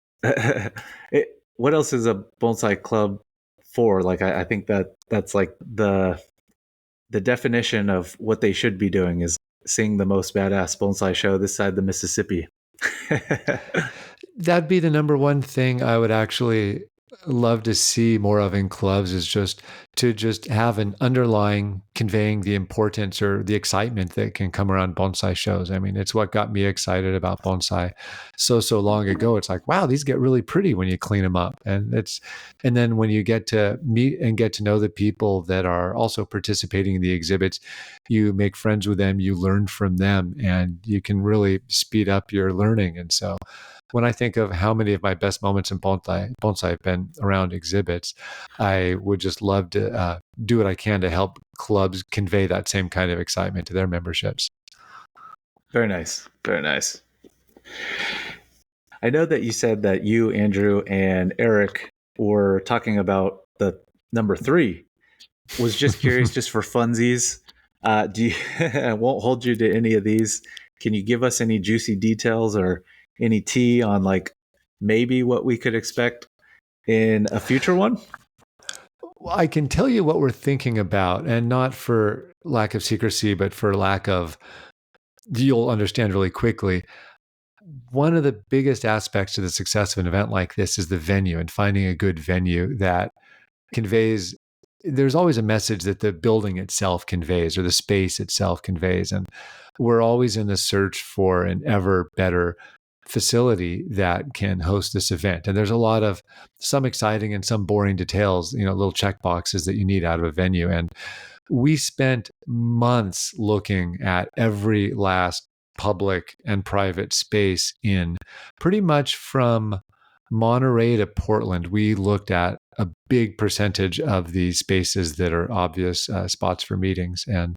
what else is a bonsai club for? Like, I think that's like the definition of what they should be doing is seeing the most badass bonsai show this side of the Mississippi. That'd be the number one thing I would actually love to see more of in clubs, is just to just have an underlying conveying the importance or the excitement that can come around bonsai shows. I mean, it's what got me excited about bonsai so long ago. It's like, wow, these get really pretty when you clean them up. And then when you get to meet and get to know the people that are also participating in the exhibits, you make friends with them, you learn from them, and you can really speed up your learning. And so when I think of how many of my best moments in bonsai have been around exhibits, I would just love to do what I can to help clubs convey that same kind of excitement to their memberships. Very nice. Very nice. I know that you said that you, Andrew, and Eric were talking about the number 3. Was just curious, just for funsies. Do you, I won't hold you to any of these. Can you give us any juicy details or any tea on like maybe what we could expect in a future one? Well, I can tell you what we're thinking about, and not for lack of secrecy, but for lack of, you'll understand really quickly. One of the biggest aspects to the success of an event like this is the venue, and finding a good venue that conveys. There's always a message that the building itself conveys or the space itself conveys. And we're always in the search for an ever better facility that can host this event. And there's a lot of some exciting and some boring details, little check boxes that you need out of a venue. And we spent months looking at every last public and private space in pretty much from Monterey to Portland. We looked at a big percentage of the spaces that are obvious spots for meetings. And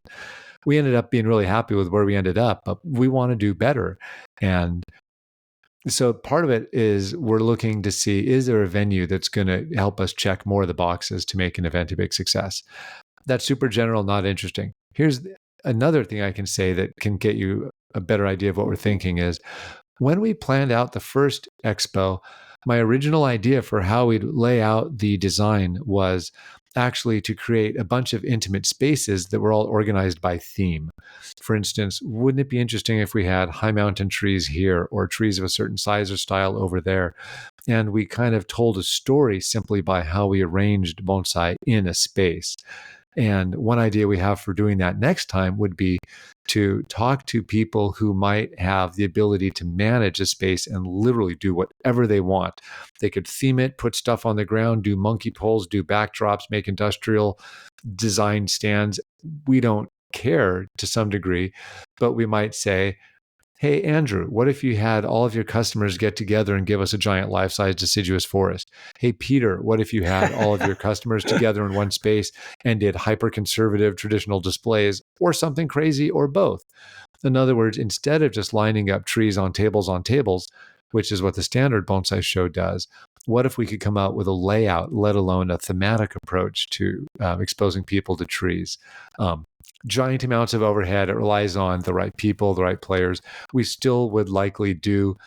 we ended up being really happy with where we ended up, but we want to do better. And so part of it is we're looking to see, is there a venue that's going to help us check more of the boxes to make an event a big success? That's super general, not interesting. Here's another thing I can say that can get you a better idea of what we're thinking is, when we planned out the first expo, my original idea for how we'd lay out the design was actually to create a bunch of intimate spaces that were all organized by theme. For instance, wouldn't it be interesting if we had high mountain trees here or trees of a certain size or style over there? And we kind of told a story simply by how we arranged bonsai in a space. And one idea we have for doing that next time would be to talk to people who might have the ability to manage a space and literally do whatever they want. They could theme it, put stuff on the ground, do monkey poles, do backdrops, make industrial design stands. We don't care to some degree, but we might say, hey, Andrew, what if you had all of your customers get together and give us a giant life-size deciduous forest? Hey, Peter, what if you had all of your customers together in one space and did hyper-conservative traditional displays, or something crazy, or both? In other words, instead of just lining up trees on tables, which is what the standard bonsai show does, what if we could come out with a layout, let alone a thematic approach to exposing people to trees? Giant amounts of overhead. It relies on the right people, the right players. We still would likely do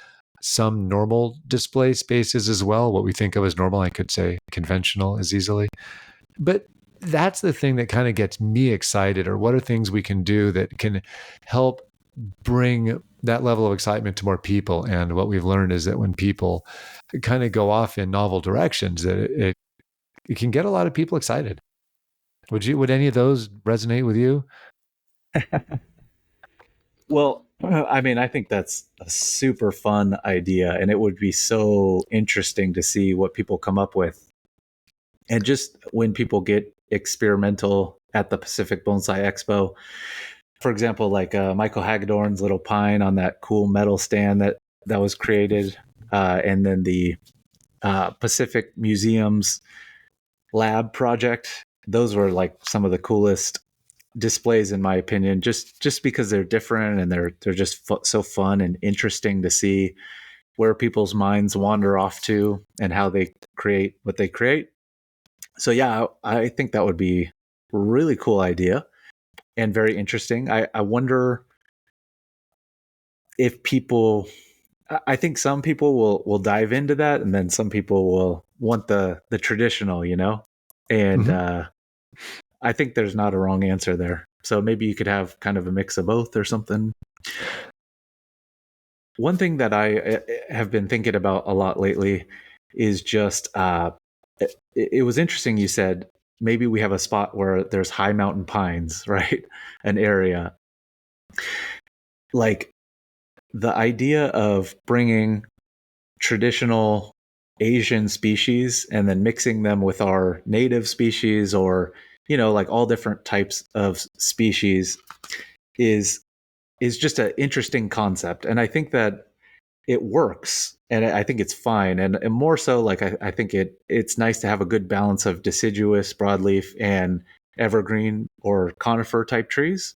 some normal display spaces as well. What we think of as normal, I could say conventional as easily. But that's the thing that kind of gets me excited, or what are things we can do that can help bring that level of excitement to more people. And what we've learned is that when people kind of go off in novel directions, that it can get a lot of people excited. Would any of those resonate with you? Well, I mean, I think that's a super fun idea, and it would be so interesting to see what people come up with. And just when people get experimental at the Pacific Bonsai Expo, for example, like Michael Hagedorn's little pine on that cool metal stand that was created, and then the Pacific Museum's lab project. Those were like some of the coolest displays, in my opinion, just because they're different and they're just so fun and interesting to see where people's minds wander off to and how they create what they create. So yeah, I think that would be a really cool idea and very interesting. I wonder if people, I think some people will dive into that, and then some people will want the traditional, and I think there's not a wrong answer there. So maybe you could have kind of a mix of both or something. one thing that I have been thinking about a lot lately is just it was interesting. You said maybe we have a spot where there's high mountain pines, right? An area like the idea of bringing traditional Asian species and then mixing them with our native species, or like all different types of species, is just an interesting concept. And I think that it works, and I think it's fine. And more so, like I think it's nice to have a good balance of deciduous, broadleaf, and evergreen or conifer type trees.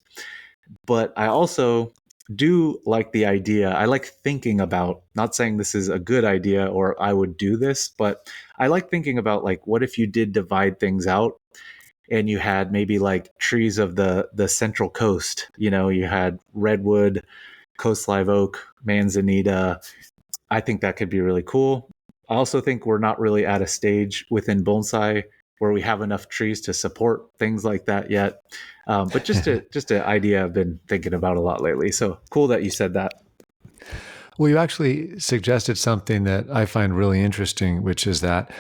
But I also do like the idea. I like thinking about, not saying this is a good idea or I would do this, but I like thinking about, like, what if you did divide things out and you had maybe like trees of the central coast. You had redwood, coast live oak, manzanita. I think that could be really cool. I also think we're not really at a stage within bonsai where we have enough trees to support things like that yet. But just an idea I've been thinking about a lot lately. So cool that you said that. Well, you actually suggested something that I find really interesting, which is that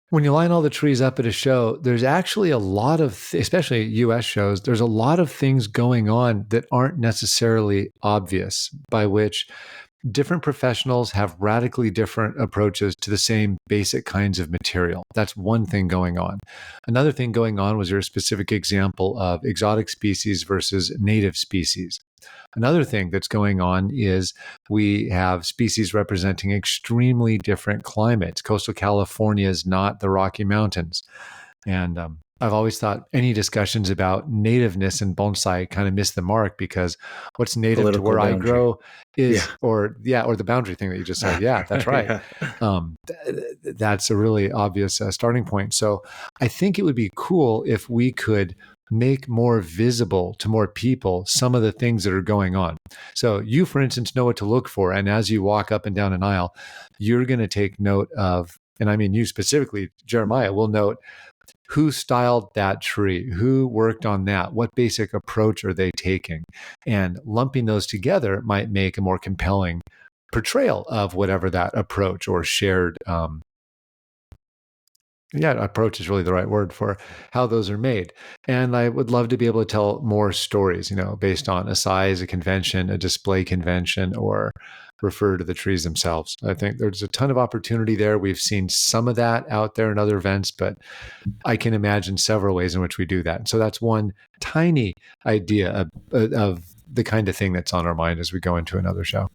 when you line all the trees up at a show, there's actually a lot of, especially US shows, there's a lot of things going on that aren't necessarily obvious, by which different professionals have radically different approaches to the same basic kinds of material. That's one thing going on. Another thing going on was your specific example of exotic species versus native species. Another thing that's going on is we have species representing extremely different climates. Coastal California is not the Rocky Mountains. And I've always thought any discussions about nativeness in bonsai kind of miss the mark, because what's native Political to where boundary. I grow is, Yeah. or the boundary thing that you just said. Yeah, that's right. Yeah. That's a really obvious starting point. So I think it would be cool if we could make more visible to more people some of the things that are going on. So you, for instance, know what to look for. And as you walk up and down an aisle, you're going to take note of, and I mean you specifically, Jeremiah, will note who styled that tree, who worked on that, what basic approach are they taking? And lumping those together might make a more compelling portrayal of whatever that approach or shared approach is really the right word for how those are made. And I would love to be able to tell more stories, based on a size, a convention, a display convention, or refer to the trees themselves. I think there's a ton of opportunity there. We've seen some of that out there in other events, but I can imagine several ways in which we do that. And so that's one tiny idea of the kind of thing that's on our mind as we go into another show.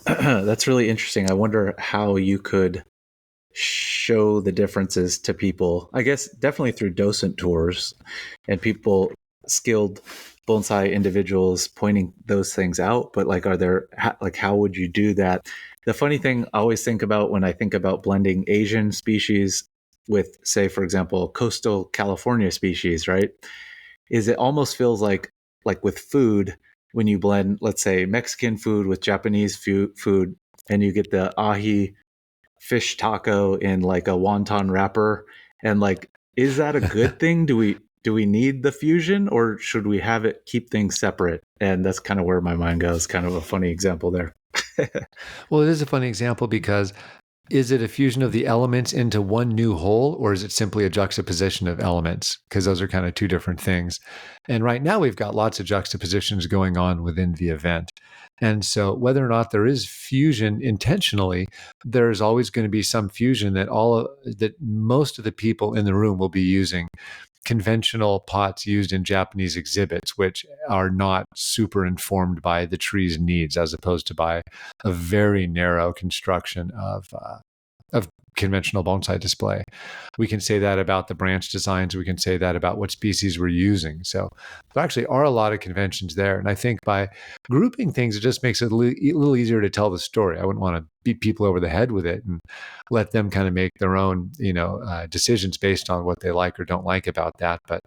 That's really interesting. I wonder how you could show the differences to people. I guess definitely through docent tours and people, skilled bonsai individuals, pointing those things out. But like, how would you do that? The funny thing I always think about when I think about blending Asian species with, say, for example, coastal California species, right, is it almost feels like with food, when you blend, let's say, Mexican food with Japanese food, and you get the ahi fish taco in like a wonton wrapper, and like, is that a good thing? Do we need the fusion, or should we have it keep things separate? And that's kind of where my mind goes. Kind of a funny example there. Well, it is a funny example because is it a fusion of the elements into one new whole, or is it simply a juxtaposition of elements? Because those are kind of two different things. And right now we've got lots of juxtapositions going on within the event. And so whether or not there is fusion intentionally, there's always going to be some fusion that most of the people in the room will be using conventional pots used in Japanese exhibits, which are not super informed by the tree's needs, as opposed to by a very narrow construction of conventional bonsai display. We can say that about the branch designs. We can say that about what species we're using. So there actually are a lot of conventions there. And I think by grouping things, it just makes it a little easier to tell the story. I wouldn't want to beat people over the head with it and let them kind of make their own, decisions based on what they like or don't like about that. But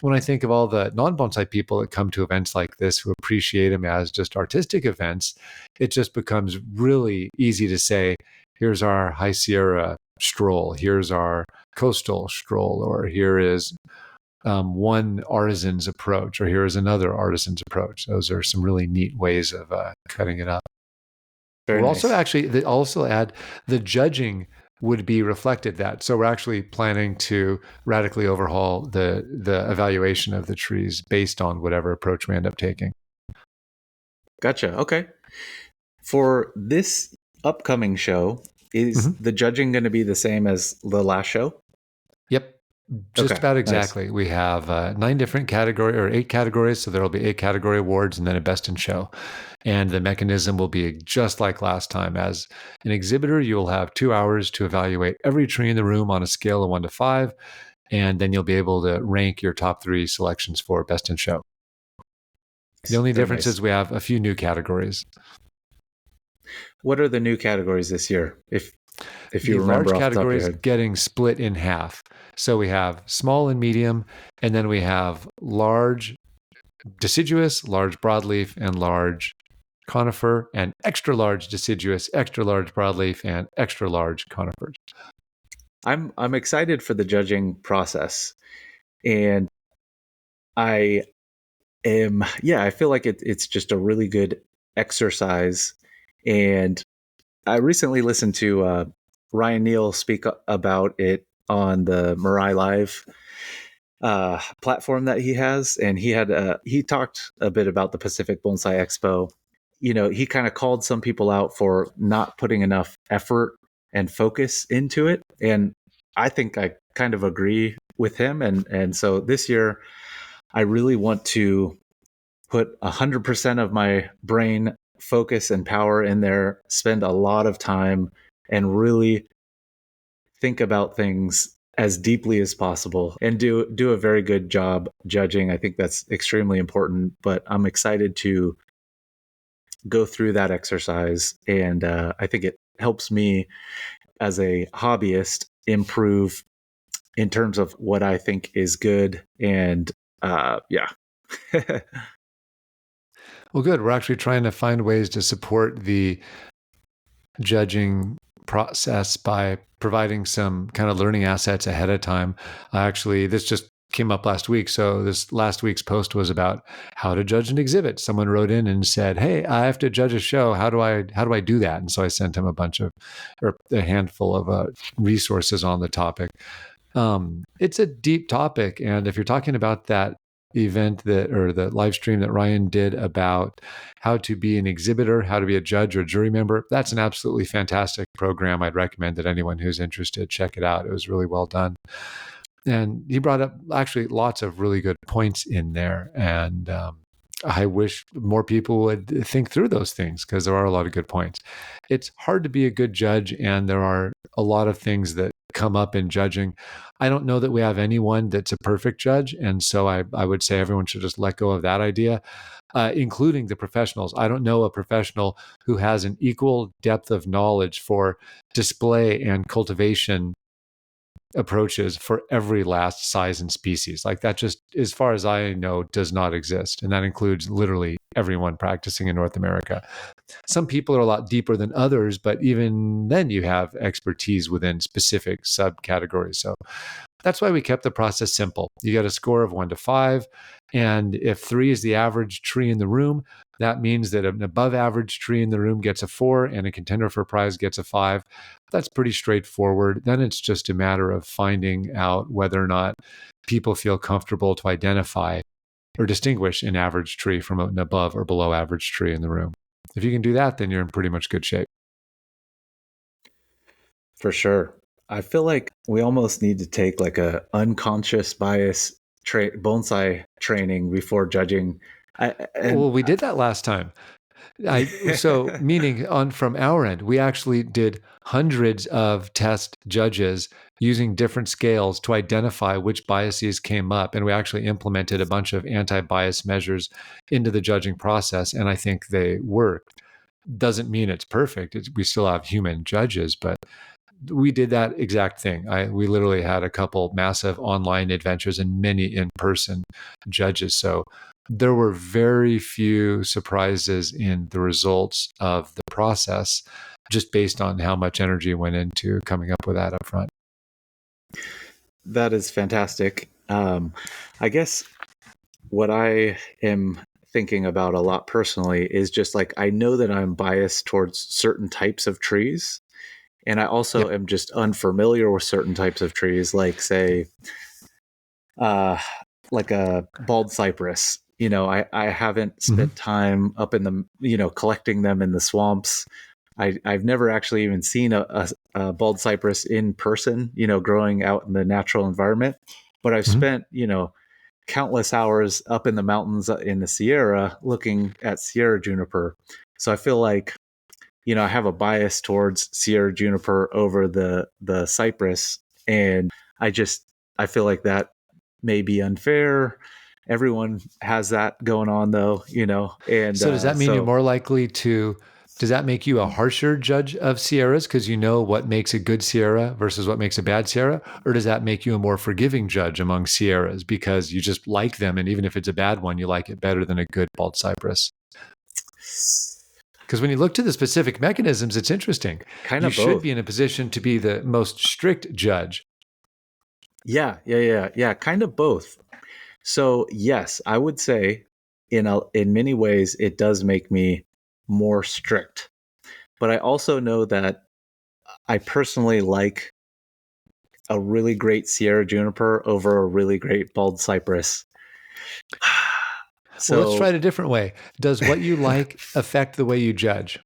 when I think of all the non-bonsai people that come to events like this who appreciate them as just artistic events, it just becomes really easy to say, here's our High Sierra stroll, here's our coastal stroll, or here is one artisan's approach, or here is another artisan's approach. Those are some really neat ways of cutting it up. Very We're nice. also actually, they also add the judging would be reflected that. So we're actually planning to radically overhaul the evaluation of the trees based on whatever approach we end up taking. Gotcha. Okay. For this upcoming show, is the judging going to be the same as the last show? Yep. Just Okay, about nice. exactly. We have 9 different category or 8 categories. So there'll be 8 category awards and then a best in show. And the mechanism will be just like last time. As an exhibitor, you will have 2 hours to evaluate every tree in the room on a scale of 1 to 5. And then you'll be able to rank your top 3 selections for best in show. The only Very difference nice. is we have a few new categories. What are the new categories this year? If you The remember large off the top of your categories head. getting split in half. So we have small and medium, and then we have large deciduous, large broadleaf, and large conifer, and extra large deciduous, extra large broadleaf, and extra large conifers. I'm excited for the judging process, and I feel like it's just a really good exercise. And I recently listened to Ryan Neal speak about it on the Mirai Live platform that he has, and he talked a bit about the Pacific Bonsai Expo. You know, he kind of called some people out for not putting enough effort and focus into it, and I think I kind of agree with him. And so this year, I really want to put 100% of my brain focus and power in there, spend a lot of time, and really think about things as deeply as possible and do a very good job judging. I think that's extremely important, but I'm excited to go through that exercise, and I think it helps me as a hobbyist improve in terms of what I think is good. And yeah. Well, good. We're actually trying to find ways to support the judging process by providing some kind of learning assets ahead of time. Actually, this just came up last week. So this last week's post was about how to judge an exhibit. Someone wrote in and said, "Hey, I have to judge a show. How do I do that?" And so I sent him a handful of resources on the topic. It's a deep topic, and if you're talking about that event or the live stream that Ryan did about how to be an exhibitor, how to be a judge or jury member, that's an absolutely fantastic program. I'd recommend that anyone who's interested check it out. It was really well done. And he brought up actually lots of really good points in there. And I wish more people would think through those things because there are a lot of good points. It's hard to be a good judge, and there are a lot of things that come up in judging. I don't know that we have anyone that's a perfect judge. And so I would say everyone should just let go of that idea, including the professionals. I don't know a professional who has an equal depth of knowledge for display and cultivation approaches for every last size and species. Like that just, as far as I know, does not exist. And that includes literally everyone practicing in North America. Some people are a lot deeper than others, but even then you have expertise within specific subcategories. So that's why we kept the process simple. You get a score of 1 to 5. And if 3 is the average tree in the room, that means that an above average tree in the room gets a 4 and a contender for a prize gets a 5. That's pretty straightforward. Then it's just a matter of finding out whether or not people feel comfortable to identify or distinguish an average tree from an above or below average tree in the room. If you can do that, then you're in pretty much good shape. For sure. I feel like we almost need to take like a unconscious bias bonsai training before judging. Well, we did that last time. So meaning from our end, we actually did hundreds of test judges using different scales to identify which biases came up. And we actually implemented a bunch of anti-bias measures into the judging process. And I think they worked. Doesn't mean it's perfect. We still have human judges, but we did that exact thing. We literally had a couple massive online adventures and many in-person judges. So there were very few surprises in the results of the process, just based on how much energy went into coming up with that up front. That is fantastic. I guess what I am thinking about a lot personally is just like I know that I'm biased towards certain types of trees. And I also am just unfamiliar with certain types of trees, like say, uh, like a bald cypress. I haven't spent time up in the, collecting them in the swamps. I've never actually even seen a bald cypress in person, growing out in the natural environment. But I've spent, countless hours up in the mountains in the Sierra looking at Sierra juniper. So I feel like, I have a bias towards Sierra juniper over the cypress. And I feel like that may be unfair. Everyone has that going on though, and So does that mean you're more likely to, does that make you a harsher judge of Sierras because you know what makes a good Sierra versus what makes a bad Sierra? Or does that make you a more forgiving judge among Sierras because you just like them, and even if it's a bad one, you like it better than a good bald cypress? Because when you look to the specific mechanisms, it's interesting. Kind you of should both. be in a position to be the most strict judge. Yeah, kind of both. So yes, I would say in many ways it does make me more strict. But I also know that I personally like a really great Sierra juniper over a really great bald cypress. Well, let's try it a different way. Does what you like affect the way you judge?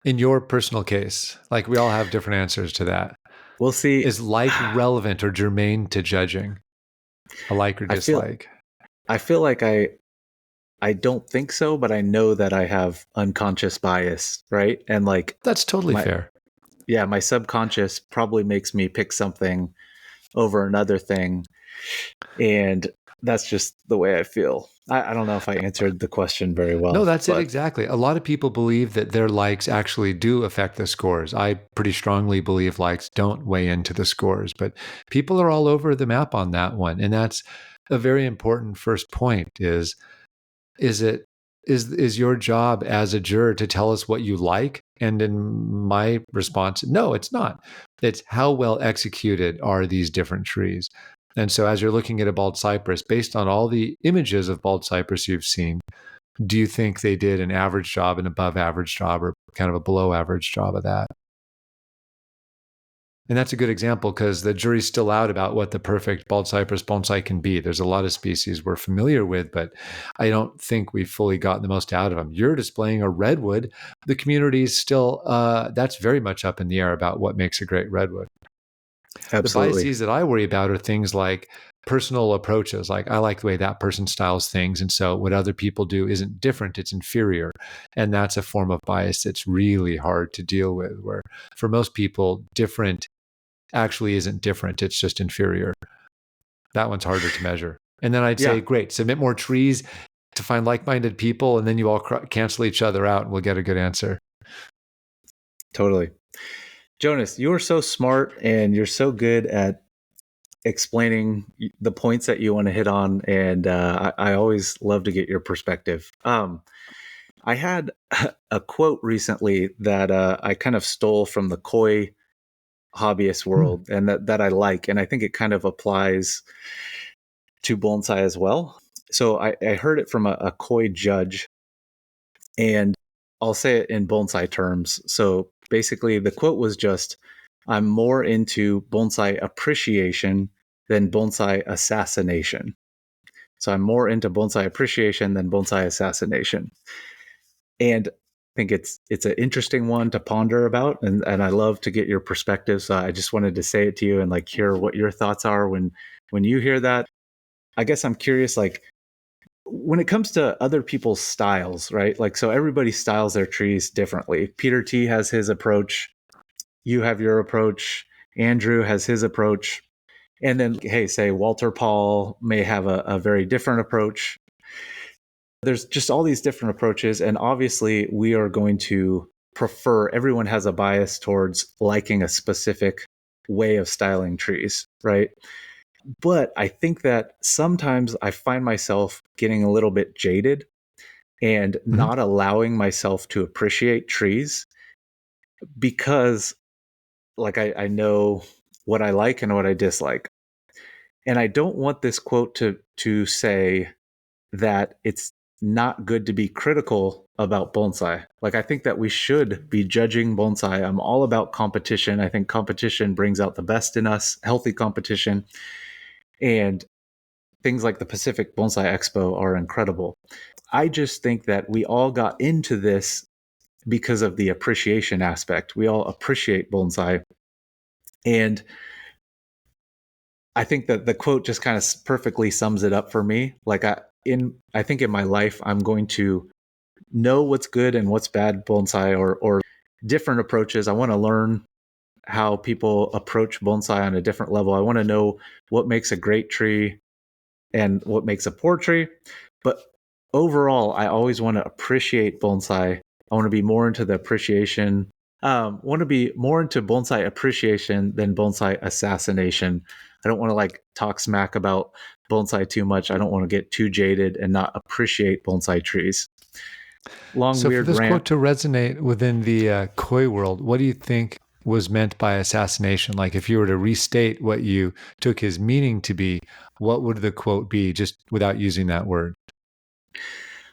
In your personal case, like we all have different answers to that. We'll see. Is like relevant or germane to judging? A like or dislike? I feel like I don't think so, but I know that I have unconscious bias, right? And like that's totally fair. Yeah, my subconscious probably makes me pick something over another thing. And that's just the way I feel. I don't know if I answered the question very well. No, that's it exactly. A lot of people believe that their likes actually do affect the scores. I pretty strongly believe likes don't weigh into the scores, but people are all over the map on that one. And that's a very important first point is your job as a juror to tell us what you like? And in my response, no, it's not. It's how well executed are these different trees. And so as you're looking at a bald cypress, based on all the images of bald cypress you've seen, do you think they did an average job, an above average job, or kind of a below average job of that? And that's a good example because the jury's still out about what the perfect bald cypress bonsai can be. There's a lot of species we're familiar with, but I don't think we've fully gotten the most out of them. You're displaying a redwood. The community's still, that's very much up in the air about what makes a great redwood. Absolutely. The biases that I worry about are things like personal approaches. Like I like the way that person styles things. And so what other people do isn't different, it's inferior. And that's a form of bias that's really hard to deal with, where for most people, different actually isn't different. It's just inferior. That one's harder to measure. And then I'd say, great, submit more trees to find like-minded people. And then you all cancel each other out and we'll get a good answer. Totally. Jonas, you are so smart and you're so good at explaining the points that you want to hit on. And I always love to get your perspective. I had a quote recently that I kind of stole from the koi hobbyist world and that I like. And I think it kind of applies to bonsai as well. So I heard it from a koi judge, and I'll say it in bonsai terms. So basically the quote was just, I'm more into bonsai appreciation than bonsai assassination. So I'm more into bonsai appreciation than bonsai assassination. And I think it's an interesting one to ponder about, and I love to get your perspective. So I just wanted to say it to you and like hear what your thoughts are when you hear that. I guess I'm curious, like when it comes to other people's styles, right? Like, so everybody styles their trees differently. Peter T has his approach. You have your approach. Andrew has his approach. And then, hey, say Walter Paul may have a very different approach. There's just all these different approaches. And obviously, we are going to prefer, everyone has a bias towards liking a specific way of styling trees, right? But I think that sometimes I find myself getting a little bit jaded and not allowing myself to appreciate trees because like I know what I like and what I dislike. And I don't want this quote to say that it's not good to be critical about bonsai. Like, I think that we should be judging bonsai. I'm all about competition. I think competition brings out the best in us, healthy competition. And things like the Pacific Bonsai Expo are incredible. I just think that we all got into this because of the appreciation aspect. We all appreciate bonsai. And I think that the quote just kind of perfectly sums it up for me. Like, I think in my life, I'm going to know what's good and what's bad bonsai, or different approaches. I want to learn how people approach bonsai on a different level. I want to know what makes a great tree and what makes a poor tree. But overall, I always want to appreciate bonsai. I want to be more into the appreciation. Want to be more into bonsai appreciation than bonsai assassination. I don't want to like talk smack about bonsai too much. I don't want to get too jaded and not appreciate bonsai trees. Long, So for weird this rant. quote to resonate within the koi world, what do you think was meant by assassination? Like, if you were to restate what you took his meaning to be, what would the quote be, just without using that word?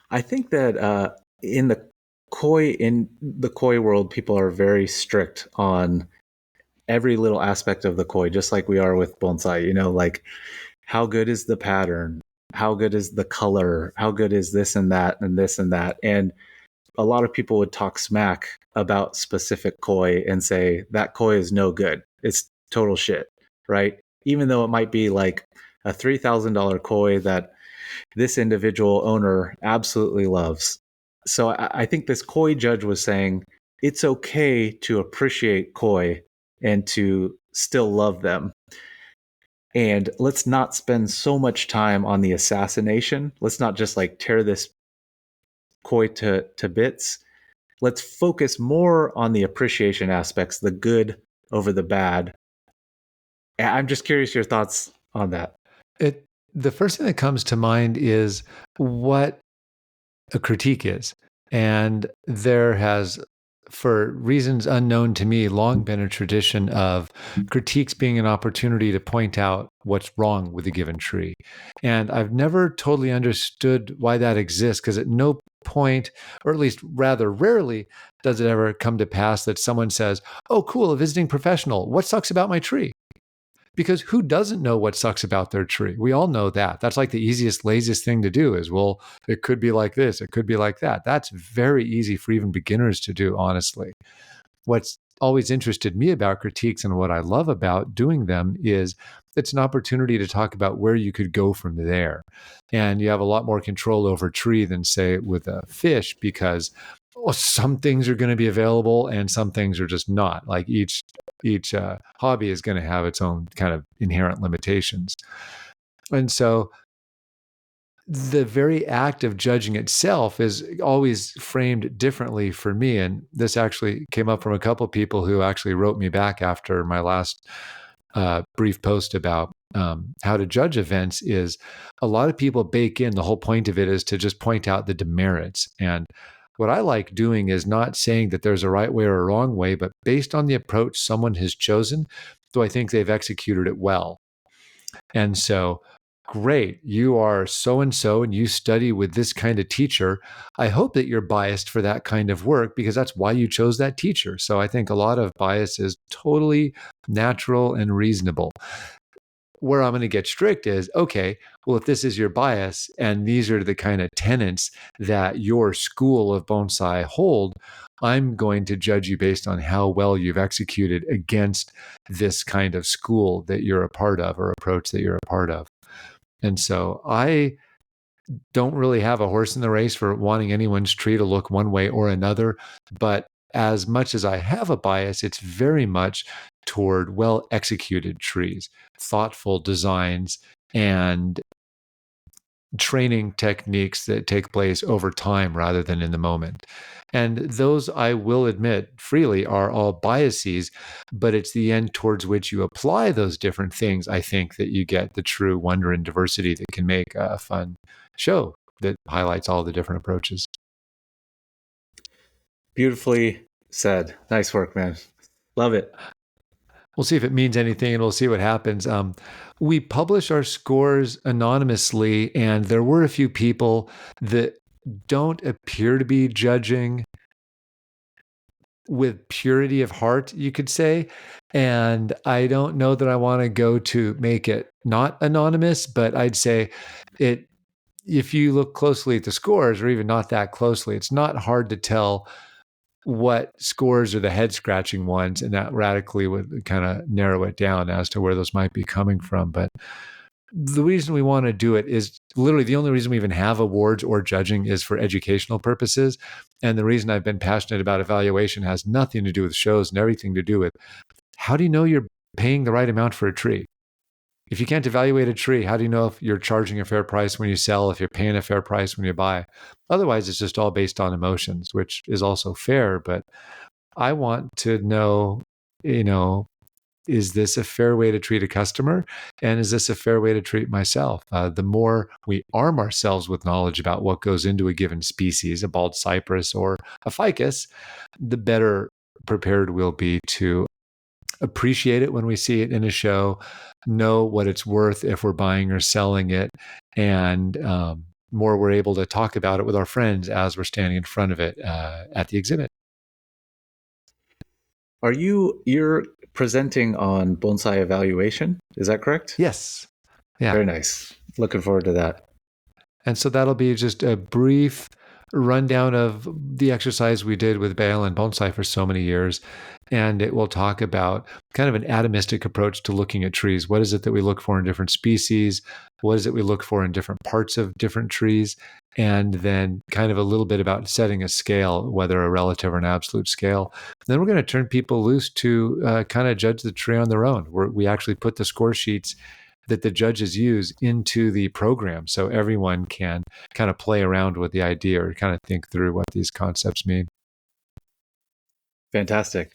I think that in the koi world, people are very strict on every little aspect of the koi, just like we are with bonsai. You know, like, how good is the pattern? How good is the color? How good is this and that and this and that? And a lot of people would talk smack about specific koi and say that koi is no good. It's total shit, right? Even though it might be like a $3,000 koi that this individual owner absolutely loves. So I think this koi judge was saying it's okay to appreciate koi and to still love them. And let's not spend so much time on the assassination. Let's not just like tear this koi to bits. Let's focus more on the appreciation aspects, the good over the bad. I'm just curious your thoughts on that. The first thing that comes to mind is what a critique is. And there has, for reasons unknown to me, long been a tradition of critiques being an opportunity to point out what's wrong with a given tree. And I've never totally understood why that exists, because at no point, or at least rather rarely, does it ever come to pass that someone says, "Oh, cool, a visiting professional. What sucks about my tree?" Because who doesn't know what sucks about their tree? We all know that. That's like the easiest, laziest thing to do is, well, it could be like this, it could be like that. That's very easy for even beginners to do, honestly. What's always interested me about critiques and what I love about doing them is it's an opportunity to talk about where you could go from there. And you have a lot more control over a tree than, say, with a fish, because some things are going to be available and some things are just not. Like each hobby is going to have its own kind of inherent limitations. And so the very act of judging itself is always framed differently for me. And this actually came up from a couple of people who actually wrote me back after my last brief post about how to judge events. Is a lot of people bake in, the whole point of it is to just point out the demerits. And what I like doing is not saying that there's a right way or a wrong way, but based on the approach someone has chosen, do I think they've executed it well? And so, great, you are so-and-so and you study with this kind of teacher. I hope that you're biased for that kind of work because that's why you chose that teacher. So I think a lot of bias is totally natural and reasonable. Where I'm going to get strict is, okay, well, if this is your bias and these are the kind of tenets that your school of bonsai hold, I'm going to judge you based on how well you've executed against this kind of school that you're a part of or approach that you're a part of. And so I don't really have a horse in the race for wanting anyone's tree to look one way or another, but as much as I have a bias, it's very much toward well-executed trees, thoughtful designs, and training techniques that take place over time rather than in the moment. And those, I will admit freely, are all biases, but it's the end towards which you apply those different things, I think, that you get the true wonder and diversity that can make a fun show that highlights all the different approaches. Beautifully said. Nice work, man. Love it. we'll see if it means anything, and we'll see what happens. We publish our scores anonymously, and there were a few people that don't appear to be judging with purity of heart, you could say. And I don't know that I want to go to make it not anonymous, but I'd say it. If you look closely at the scores, or even not that closely, it's not hard to tell what scores are the head scratching ones, and that radically would kind of narrow it down as to where those might be coming from. But the reason we want to do it is literally the only reason we even have awards or judging is for educational purposes. And the reason I've been passionate about evaluation has nothing to do with shows and everything to do with how do you know you're paying the right amount for a tree? If you can't evaluate a tree, how do you know if you're charging a fair price when you sell, if you're paying a fair price when you buy? Otherwise, it's just all based on emotions, which is also fair. But I want to know, is this a fair way to treat a customer? And is this a fair way to treat myself? The more we arm ourselves with knowledge about what goes into a given species, a bald cypress or a ficus, the better prepared we'll be to appreciate it when we see it in a show, know what it's worth if we're buying or selling it, and more we're able to talk about it with our friends as we're standing in front of it at the exhibit. You're presenting on bonsai evaluation? Is that correct? Yes. Yeah. Very nice. Looking forward to that. And so that'll be just a brief rundown of the exercise we did with Bay Island Bonsai for so many years. And it will talk about kind of an atomistic approach to looking at trees. What is it that we look for in different species? What is it we look for in different parts of different trees? And then kind of a little bit about setting a scale, whether a relative or an absolute scale. Then we're going to turn people loose to kind of judge the tree on their own. We actually put the score sheets that the judges use into the program so everyone can kind of play around with the idea or kind of think through what these concepts mean. Fantastic.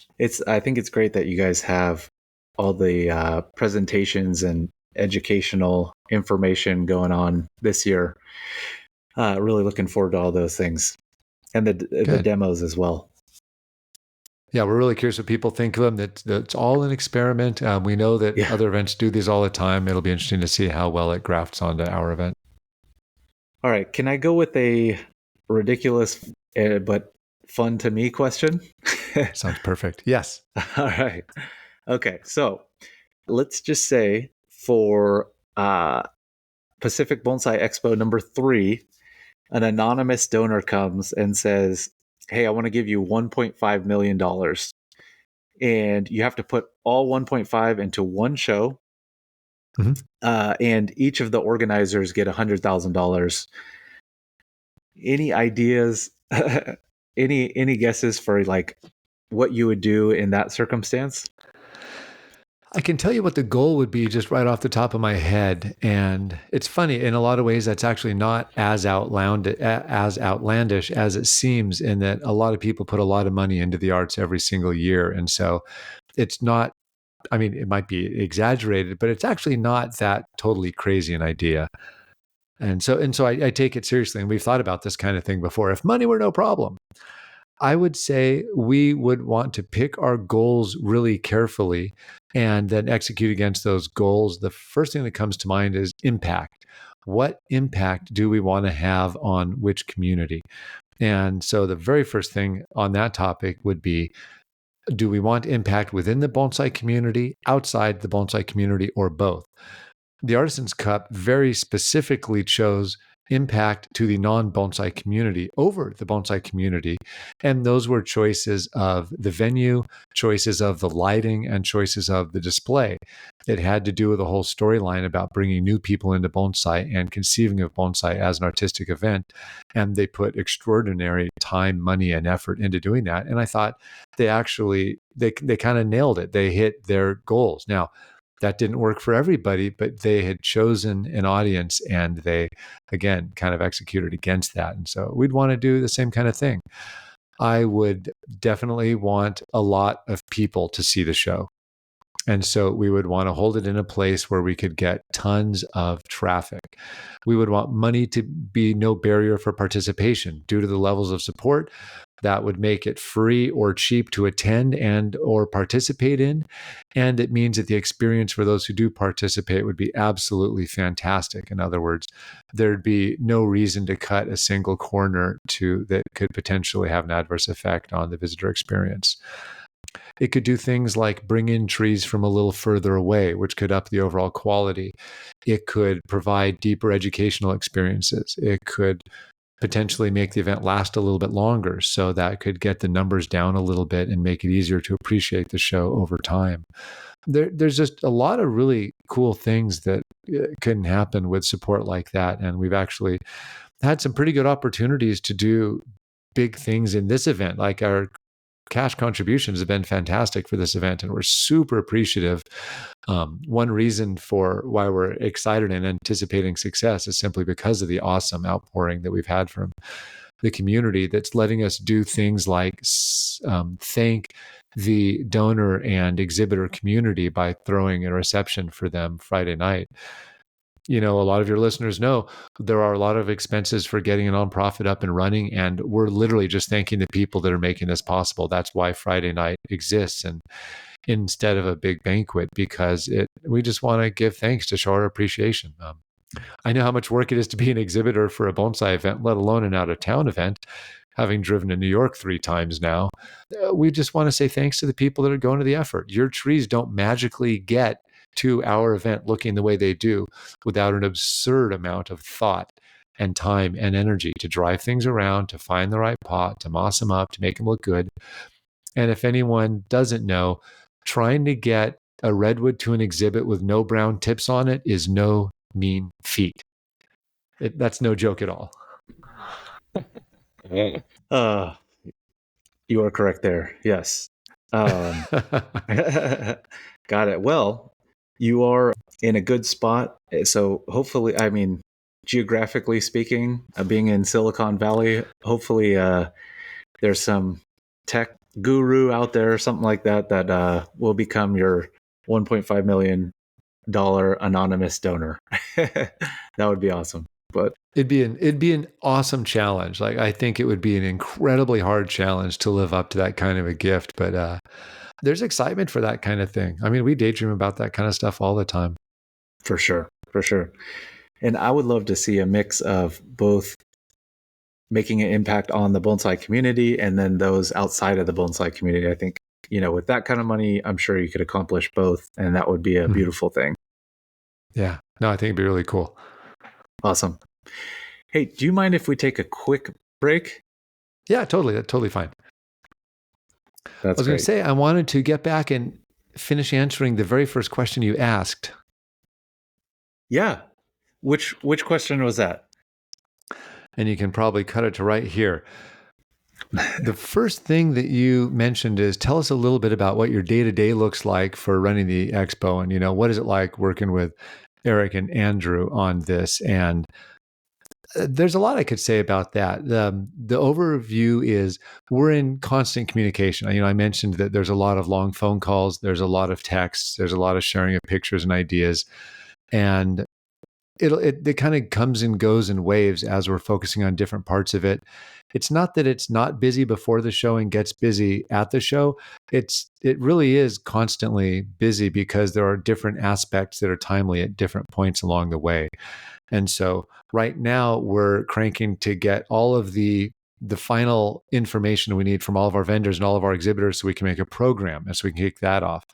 I think it's great that you guys have all the presentations and educational information going on this year. Really looking forward to all those things and the demos as well. Yeah, we're really curious what people think of them. That it's all an experiment. We know that other events do these all the time. It'll be interesting to see how well it grafts onto our event. All right. Can I go with a ridiculous but fun to me question? Sounds perfect. Yes. All right. Okay. So let's just say for Pacific Bonsai Expo number 3, an anonymous donor comes and says, hey, I want to give you $1.5 million. And you have to put all 1.5 into one show. Mm-hmm. And each of the organizers get $100,000. Any ideas, any guesses for like what you would do in that circumstance? I can tell you what the goal would be just right off the top of my head. And it's funny, in a lot of ways, that's actually not as outlandish as it seems, in that a lot of people put a lot of money into the arts every single year. And so it's not, I mean, it might be exaggerated, but it's actually not that totally crazy an idea. And so I take it seriously. And we've thought about this kind of thing before. If money were no problem, I would say we would want to pick our goals really carefully and then execute against those goals. The first thing that comes to mind is impact. What impact do we want to have on which community? And so the very first thing on that topic would be, do we want impact within the bonsai community, outside the bonsai community, or both? The Artisans Cup very specifically chose impact to the non-bonsai community over the bonsai community. And those were choices of the venue, choices of the lighting, and choices of the display. It had to do with a whole storyline about bringing new people into bonsai and conceiving of bonsai as an artistic event. And they put extraordinary time, money, and effort into doing that. And I thought they kind of nailed it. They hit their goals. Now, that didn't work for everybody, but they had chosen an audience and they, again, kind of executed against that. And so we'd want to do the same kind of thing. I would definitely want a lot of people to see the show. And so we would want to hold it in a place where we could get tons of traffic. We would want money to be no barrier for participation due to the levels of support that would make it free or cheap to attend and or participate in. And it means that the experience for those who do participate would be absolutely fantastic. In other words, there'd be no reason to cut a single corner that could potentially have an adverse effect on the visitor experience. It could do things like bring in trees from a little further away, which could up the overall quality. It could provide deeper educational experiences. It could potentially make the event last a little bit longer, so that could get the numbers down a little bit and make it easier to appreciate the show over time. There's just a lot of really cool things that can happen with support like that. And we've actually had some pretty good opportunities to do big things in this event. Like our cash contributions have been fantastic for this event, and we're super appreciative. One reason for why we're excited and anticipating success is simply because of the awesome outpouring that we've had from the community that's letting us do things like thank the donor and exhibitor community by throwing a reception for them Friday night. A lot of your listeners know there are a lot of expenses for getting a nonprofit up and running, and we're literally just thanking the people that are making this possible. That's why Friday night exists, and instead of a big banquet, because we just want to give thanks to show our appreciation. I know how much work it is to be an exhibitor for a bonsai event, let alone an out-of-town event, having driven to New York 3 times now. We just want to say thanks to the people that are going to the effort. Your trees don't magically get to our event looking the way they do without an absurd amount of thought and time and energy to drive things around, to find the right pot, to moss them up, to make them look good. And if anyone doesn't know, trying to get a redwood to an exhibit with no brown tips on it is no mean feat. That's no joke at all. You are correct there. Yes. Got it. Well, you are in a good spot. So hopefully, geographically speaking, being in Silicon Valley, hopefully there's some tech guru out there or something like that will become your $1.5 million anonymous donor. That would be awesome. But it'd be an awesome challenge. Like, I think it would be an incredibly hard challenge to live up to that kind of a gift, but there's excitement for that kind of thing. I mean, we daydream about that kind of stuff all the time. For sure. And I would love to see a mix of both making an impact on the bonsai community and then those outside of the bonsai community. I think, with that kind of money, I'm sure you could accomplish both, and that would be a beautiful thing. Yeah. No, I think it'd be really cool. Awesome. Hey, do you mind if we take a quick break? Yeah, totally. That's totally fine. That's I was going to say, I wanted to get back and finish answering the very first question you asked. Yeah. Which question was that? And you can probably cut it to right here. The first thing that you mentioned is, tell us a little bit about what your day-to-day looks like for running the expo, and what is it like working with Eric and Andrew on this? And there's a lot I could say about that. The overview is we're in constant communication. I mentioned that there's a lot of long phone calls, there's a lot of texts, there's a lot of sharing of pictures and ideas, and it kind of comes and goes in waves as we're focusing on different parts of it. It's not that it's not busy before the show and gets busy at the show. It really is constantly busy because there are different aspects that are timely at different points along the way. And so right now we're cranking to get all of the final information we need from all of our vendors and all of our exhibitors so we can make a program and so we can kick that off.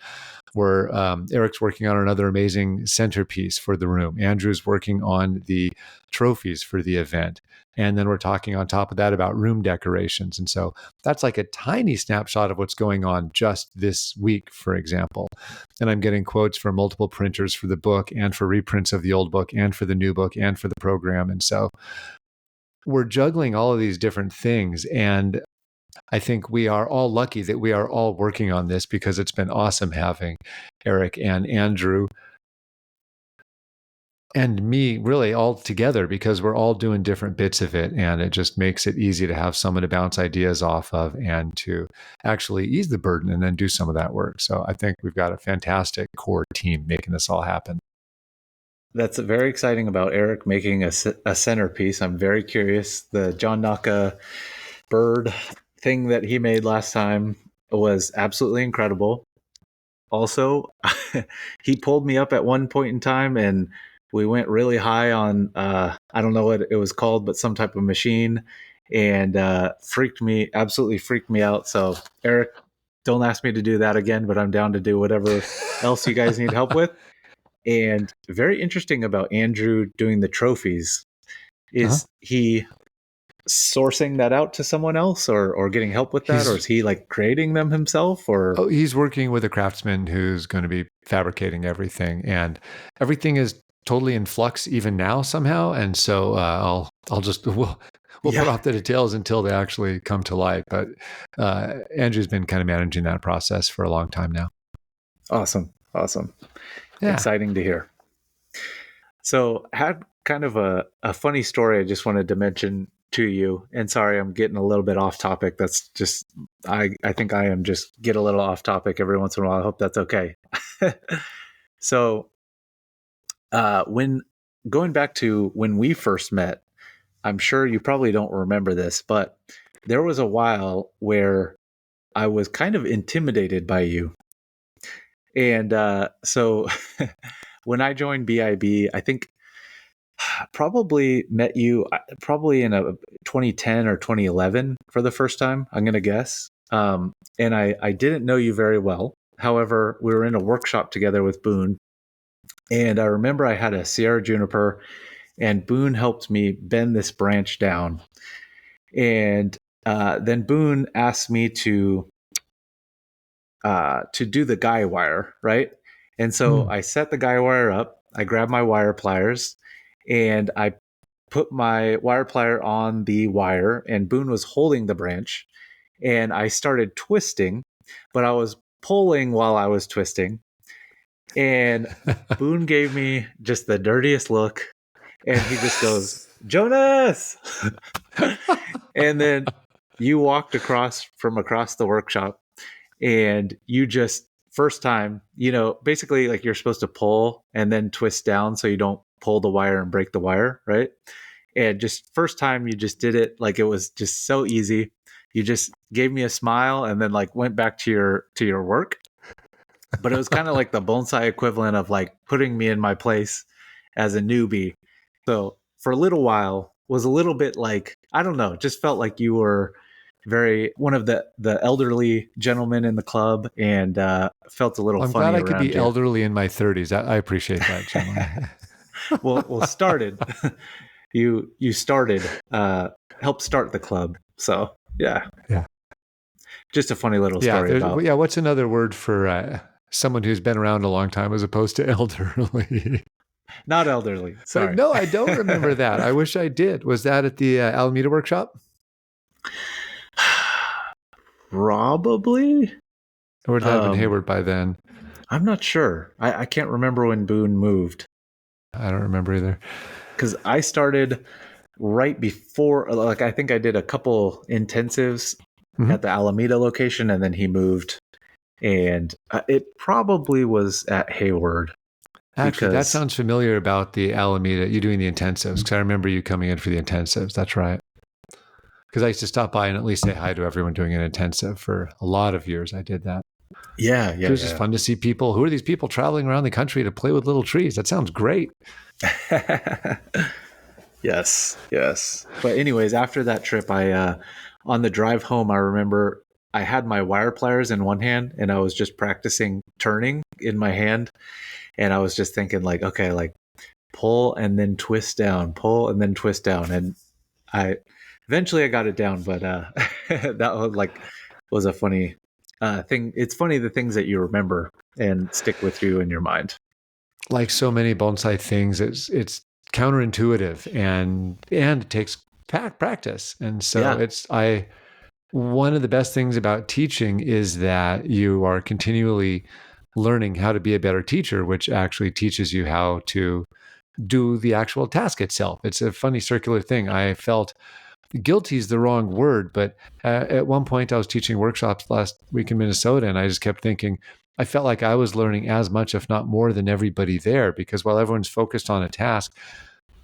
Eric's working on another amazing centerpiece for the room. Andrew's working on the trophies for the event. And then we're talking on top of that about room decorations. And so that's like a tiny snapshot of what's going on just this week, for example. And I'm getting quotes from multiple printers for the book and for reprints of the old book and for the new book and for the program. And so we're juggling all of these different things. And I think we are all lucky that we are all working on this, because it's been awesome having Eric and Andrew and me really all together, because we're all doing different bits of it. And it just makes it easy to have someone to bounce ideas off of and to actually ease the burden and then do some of that work. So I think we've got a fantastic core team making this all happen. That's very exciting about Eric making a centerpiece. I'm very curious. The John Naka bird thing that he made last time was absolutely incredible. Also, he pulled me up at one point in time and we went really high on, I don't know what it was called, but some type of machine, and absolutely freaked me out. So, Eric, don't ask me to do that again, but I'm down to do whatever else you guys need help with. And very interesting about Andrew doing the trophies is he sourcing that out to someone else or getting help with that, or is he like creating them himself? Or he's working with a craftsman who's going to be fabricating everything, and everything is totally in flux even now somehow. And so I'll just we'll put off the details until they actually come to light. But Andrew's been kind of managing that process for a long time now. Awesome. Yeah. Exciting to hear. So I had kind of a funny story I just wanted to mention to you. And sorry, I'm getting a little bit off topic. That's just, I think I am just get a little off topic every once in a while. I hope that's okay. So when going back to when we first met, I'm sure you probably don't remember this, but there was a while where I was kind of intimidated by you. And so when I joined BIB, I think probably met you probably in 2010 or 2011 for the first time, I'm going to guess. And I didn't know you very well. However, we were in a workshop together with Boone. And I remember I had a Sierra Juniper, and Boone helped me bend this branch down. And then Boone asked me to do the guy wire, right? And so I set the guy wire up, I grabbed my wire pliers, and I put my wire plier on the wire, and Boone was holding the branch, and I started twisting, but I was pulling while I was twisting. And Boone gave me just the dirtiest look, and he just goes, "Jonas!" And then you walked across the workshop, and you just, first time, basically like you're supposed to pull and then twist down so you don't pull the wire and break the wire, right? And just first time you just did it, like it was just so easy. You just gave me a smile and then like went back to your work. But it was kind of like the bonsai equivalent of like putting me in my place as a newbie. So for a little while was a little bit like, I don't know, just felt like you were one of the elderly gentlemen in the club, and felt a little I'm funny. glad I could be you. elderly in my 30s. I appreciate that, Jim. well, started. You started, helped start the club. So yeah. Just a funny little story about. Yeah. What's another word for someone who's been around a long time as opposed to elderly? Not elderly. Sorry. No, I don't remember that. I wish I did. Was that at the Alameda workshop? Probably. Or would that have been Hayward by then? I'm not sure. I can't remember when Boone moved. I don't remember either. Because I started right before, like I think I did a couple intensives at the Alameda location, and then he moved. And it probably was at Hayward. Actually, that sounds familiar about the Alameda, you doing the intensives, because I remember you coming in for the intensives. That's right. Because I used to stop by and at least say hi to everyone doing an intensive for a lot of years. I did that. Yeah. It was just fun to see people. Who are these people traveling around the country to play with little trees? That sounds great. Yes. But anyways, after that trip, on the drive home, I remember I had my wire pliers in one hand, and I was just practicing turning in my hand. And I was just thinking like, okay, like pull and then twist down, pull and then twist down. And eventually I got it down, but that was a funny thing. It's funny the things that you remember and stick with you in your mind. Like so many bonsai things, it's counterintuitive and it takes practice. And so one of the best things about teaching is that you are continually learning how to be a better teacher, which actually teaches you how to do the actual task itself. It's a funny circular thing. I felt guilty is the wrong word, but at one point I was teaching workshops last week in Minnesota, and I just kept thinking, I felt like I was learning as much, if not more, than everybody there, because while everyone's focused on a task,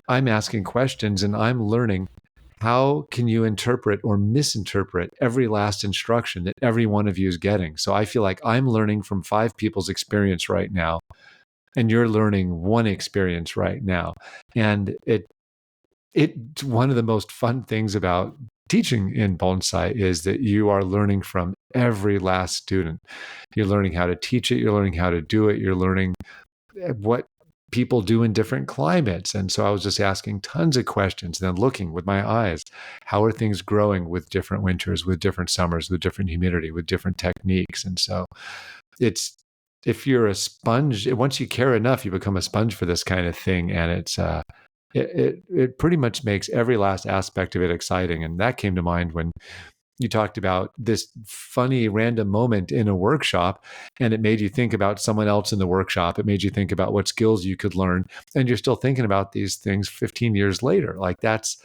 I'm asking questions and I'm learning how can you interpret or misinterpret every last instruction that every one of you is getting. So I feel like I'm learning from 5 people's experience right now, and you're learning one experience right now. And it's one of the most fun things about teaching in bonsai is that you are learning from every last student. You're learning how to teach it. You're learning how to do it. You're learning what people do in different climates. And so I was just asking tons of questions, and then looking with my eyes, how are things growing with different winters, with different summers, with different humidity, with different techniques. And so it's, if you're a sponge, once you care enough, you become a sponge for this kind of thing. And it pretty much makes every last aspect of it exciting. And that came to mind when you talked about this funny random moment in a workshop, and it made you think about someone else in the workshop. It made you think about what skills you could learn, and you're still thinking about these things 15 years later. Like that's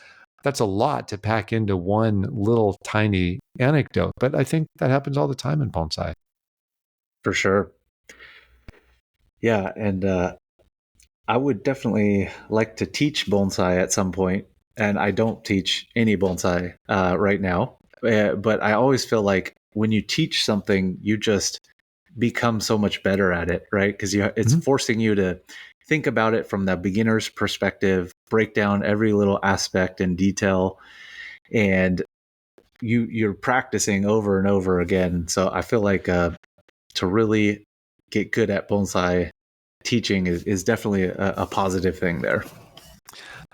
a lot to pack into one little tiny anecdote. But I think that happens all the time in bonsai. For sure. Yeah, and I would definitely like to teach bonsai at some point, and I don't teach any bonsai right now. But I always feel like when you teach something, you just become so much better at it, right? Because it's forcing you to think about it from the beginner's perspective, break down every little aspect and detail, and you're practicing over and over again. So I feel like to really get good at bonsai, teaching is definitely a positive thing there.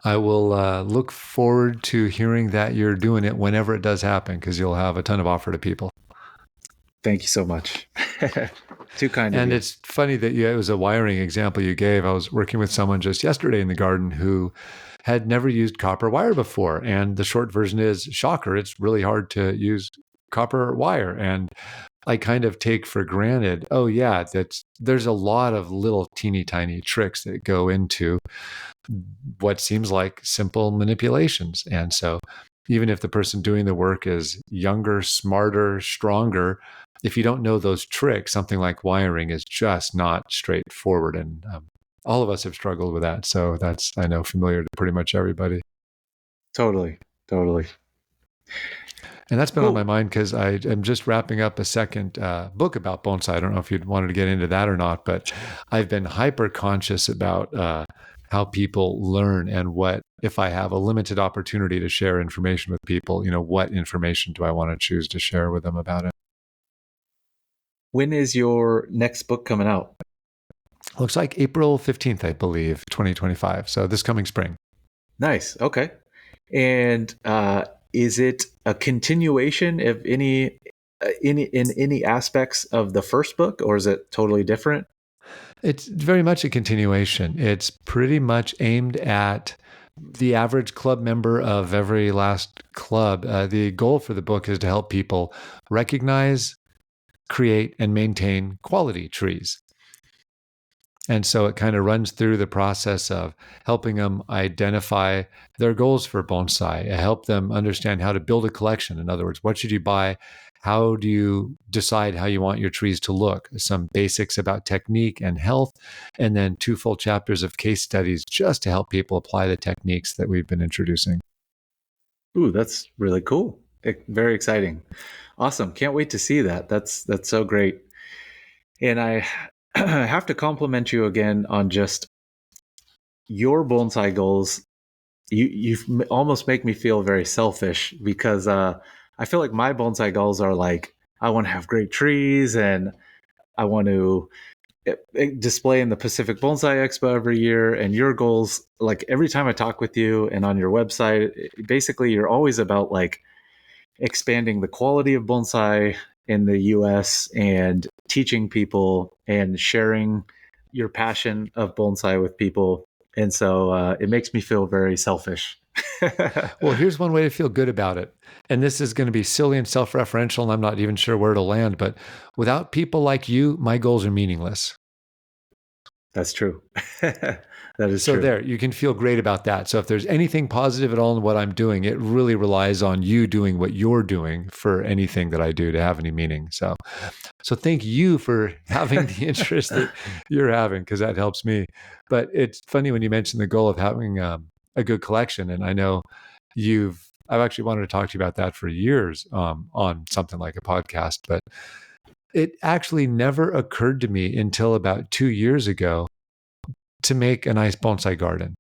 I will look forward to hearing that you're doing it whenever it does happen, because you'll have a ton of offer to people. Thank you so much. Too kind of you. And it's funny that it was a wiring example you gave. I was working with someone just yesterday in the garden who had never used copper wire before. And the short version is, shocker, it's really hard to use copper wire. And I kind of take for granted, oh yeah, there's a lot of little teeny tiny tricks that go into what seems like simple manipulations. And so even if the person doing the work is younger, smarter, stronger, if you don't know those tricks, something like wiring is just not straightforward. And all of us have struggled with that. So that's, I know, familiar to pretty much everybody. Totally. And that's been on my mind because I am just wrapping up a second book about bonsai. I don't know if you'd wanted to get into that or not, but I've been hyper conscious about how people learn, and what, if I have a limited opportunity to share information with people, what information do I want to choose to share with them about it? When is your next book coming out? Looks like April 15th, I believe, 2025. So this coming spring. Nice. Okay. And is it a continuation of any aspects of the first book, or is it totally different? It's very much a continuation. It's pretty much aimed at the average club member of every last club. The goal for the book is to help people recognize, create, and maintain quality trees. And so it kind of runs through the process of helping them identify their goals for bonsai, help them understand how to build a collection. In other words, what should you buy? How do you decide how you want your trees to look? Some basics about technique and health, and then 2 full chapters of case studies just to help people apply the techniques that we've been introducing. Ooh, that's really cool. Very exciting. Awesome. Can't wait to see that. That's so great. And I have to compliment you again on just your bonsai goals. You almost make me feel very selfish, because I feel like my bonsai goals are like, I want to have great trees, and I want to display in the Pacific Bonsai Expo every year. And your goals, like every time I talk with you and on your website, basically you're always about like expanding the quality of bonsai in the US and teaching people and sharing your passion of bonsai with people. And so it makes me feel very selfish. Well, here's one way to feel good about it. And this is going to be silly and self-referential, and I'm not even sure where it'll land, but without people like you, my goals are meaningless. That's true. That is So true. there, you can feel great about that. So if there's anything positive at all in what I'm doing, it really relies on you doing what you're doing for anything that I do to have any meaning. So thank you for having the interest that you're having, because that helps me. But it's funny when you mentioned the goal of having a good collection, and I know I've actually wanted to talk to you about that for years on something like a podcast, but it actually never occurred to me until about 2 years ago to make a nice bonsai garden.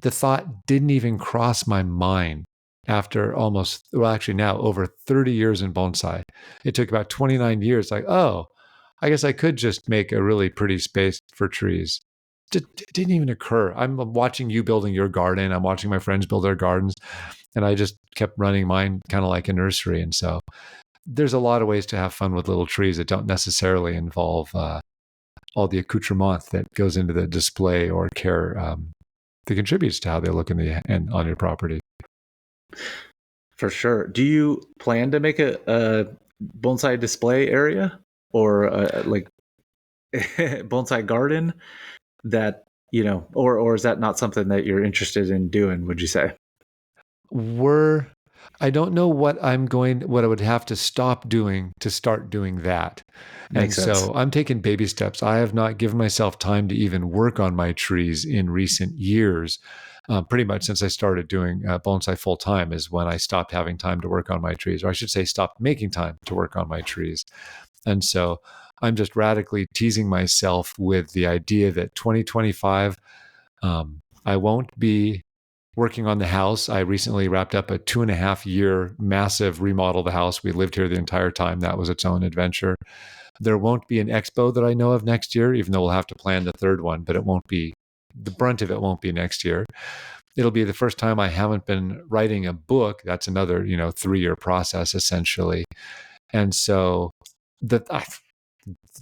The thought didn't even cross my mind after now over 30 years in bonsai. It took about 29 years. Like, oh, I guess I could just make a really pretty space for trees. It didn't even occur. I'm watching you building your garden. I'm watching my friends build their gardens. And I just kept running mine kind of like a nursery. And so there's a lot of ways to have fun with little trees that don't necessarily involve all the accoutrement that goes into the display or care that contributes to how they look and on your property. For sure. Do you plan to make a bonsai display area or like bonsai garden that, or is that not something that you're interested in doing, would you say? I don't know what I would have to stop doing to start doing that. Makes sense. So I'm taking baby steps. I have not given myself time to even work on my trees in recent years. Pretty much since I started doing bonsai full time is when I stopped having time to work on my trees, or I should say stopped making time to work on my trees. And so I'm just radically teasing myself with the idea that 2025, I won't be working on the house. I recently wrapped up a 2.5-year massive remodel of the house. We lived here the entire time. That was its own adventure. There won't be an expo that I know of next year, even though we'll have to plan the third one, but the brunt of it won't be next year. It'll be the first time I haven't been writing a book. That's another, 3-year process essentially. And so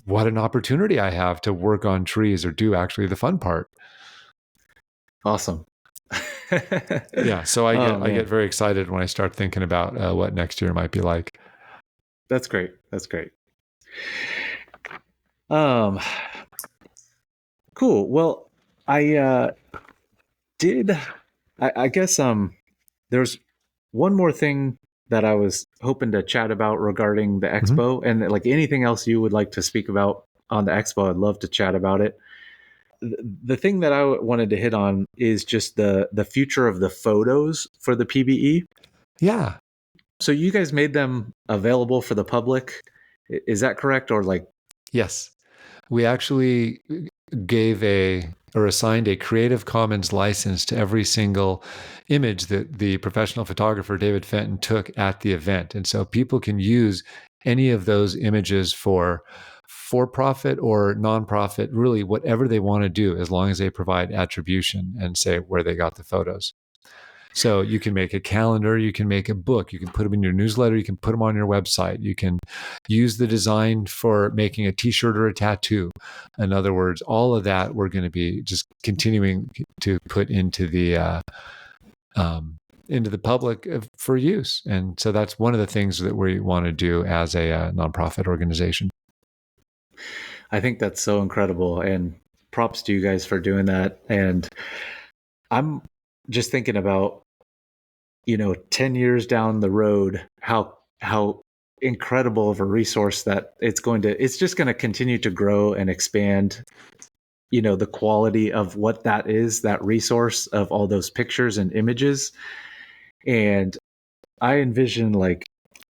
what an opportunity I have to work on trees or do actually the fun part. Awesome. Yeah. So I get very excited when I start thinking about what next year might be like. That's great. Cool. Well, I guess there's one more thing that I was hoping to chat about regarding the expo, and like anything else you would like to speak about on the expo, I'd love to chat about it. The thing that I wanted to hit on is just the future of the photos for the PBE. Yeah. So you guys made them available for the public. Is that correct? Or like, yes, we actually assigned a Creative Commons license to every single image that the professional photographer David Fenton took at the event. And so people can use any of those images for profit or nonprofit, really whatever they want to do, as long as they provide attribution and say where they got the photos. So you can make a calendar, you can make a book, you can put them in your newsletter, you can put them on your website, you can use the design for making a t-shirt or a tattoo. In other words, all of that we're going to be just continuing to put into the public for use. And so that's one of the things that we want to do as a nonprofit organization. I think that's so incredible, and props to you guys for doing that. And I'm just thinking about, 10 years down the road, how incredible of a resource that it's just going to continue to grow and expand, the quality of what that is, that resource of all those pictures and images. And I envision like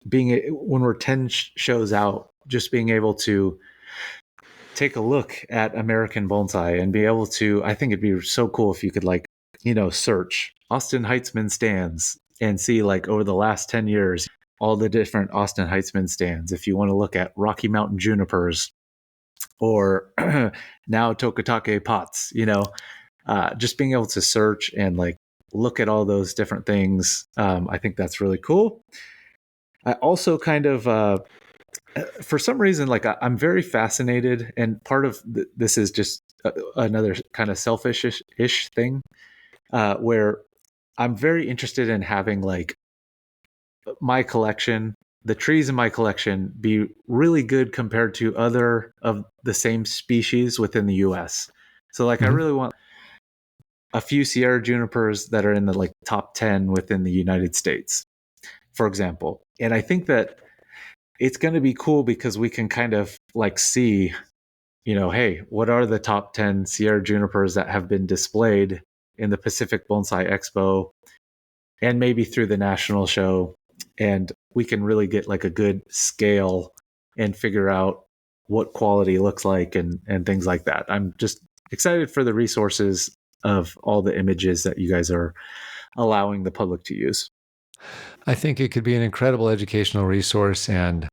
when we're 10 shows out, just being able to take a look at American bonsai and be able to, I think it'd be so cool if you could like, search Austin Heitzman stands and see like over the last 10 years, all the different Austin Heitzman stands. If you want to look at Rocky Mountain junipers or now Tokatake pots, just being able to search and like look at all those different things. I think that's really cool. I also kind of, for some reason, like I'm very fascinated, and part of this is just another kind of selfish-ish thing, where I'm very interested in having like my collection, the trees in my collection, be really good compared to other of the same species within the U.S. So like I really want a few Sierra junipers that are in the like top 10 within the United States, for example. And I think that it's going to be cool because we can kind of like see, hey, what are the top 10 Sierra junipers that have been displayed in the Pacific Bonsai Expo and maybe through the national show. And we can really get like a good scale and figure out what quality looks like and things like that. I'm just excited for the resources of all the images that you guys are allowing the public to use. I think it could be an incredible educational resource, and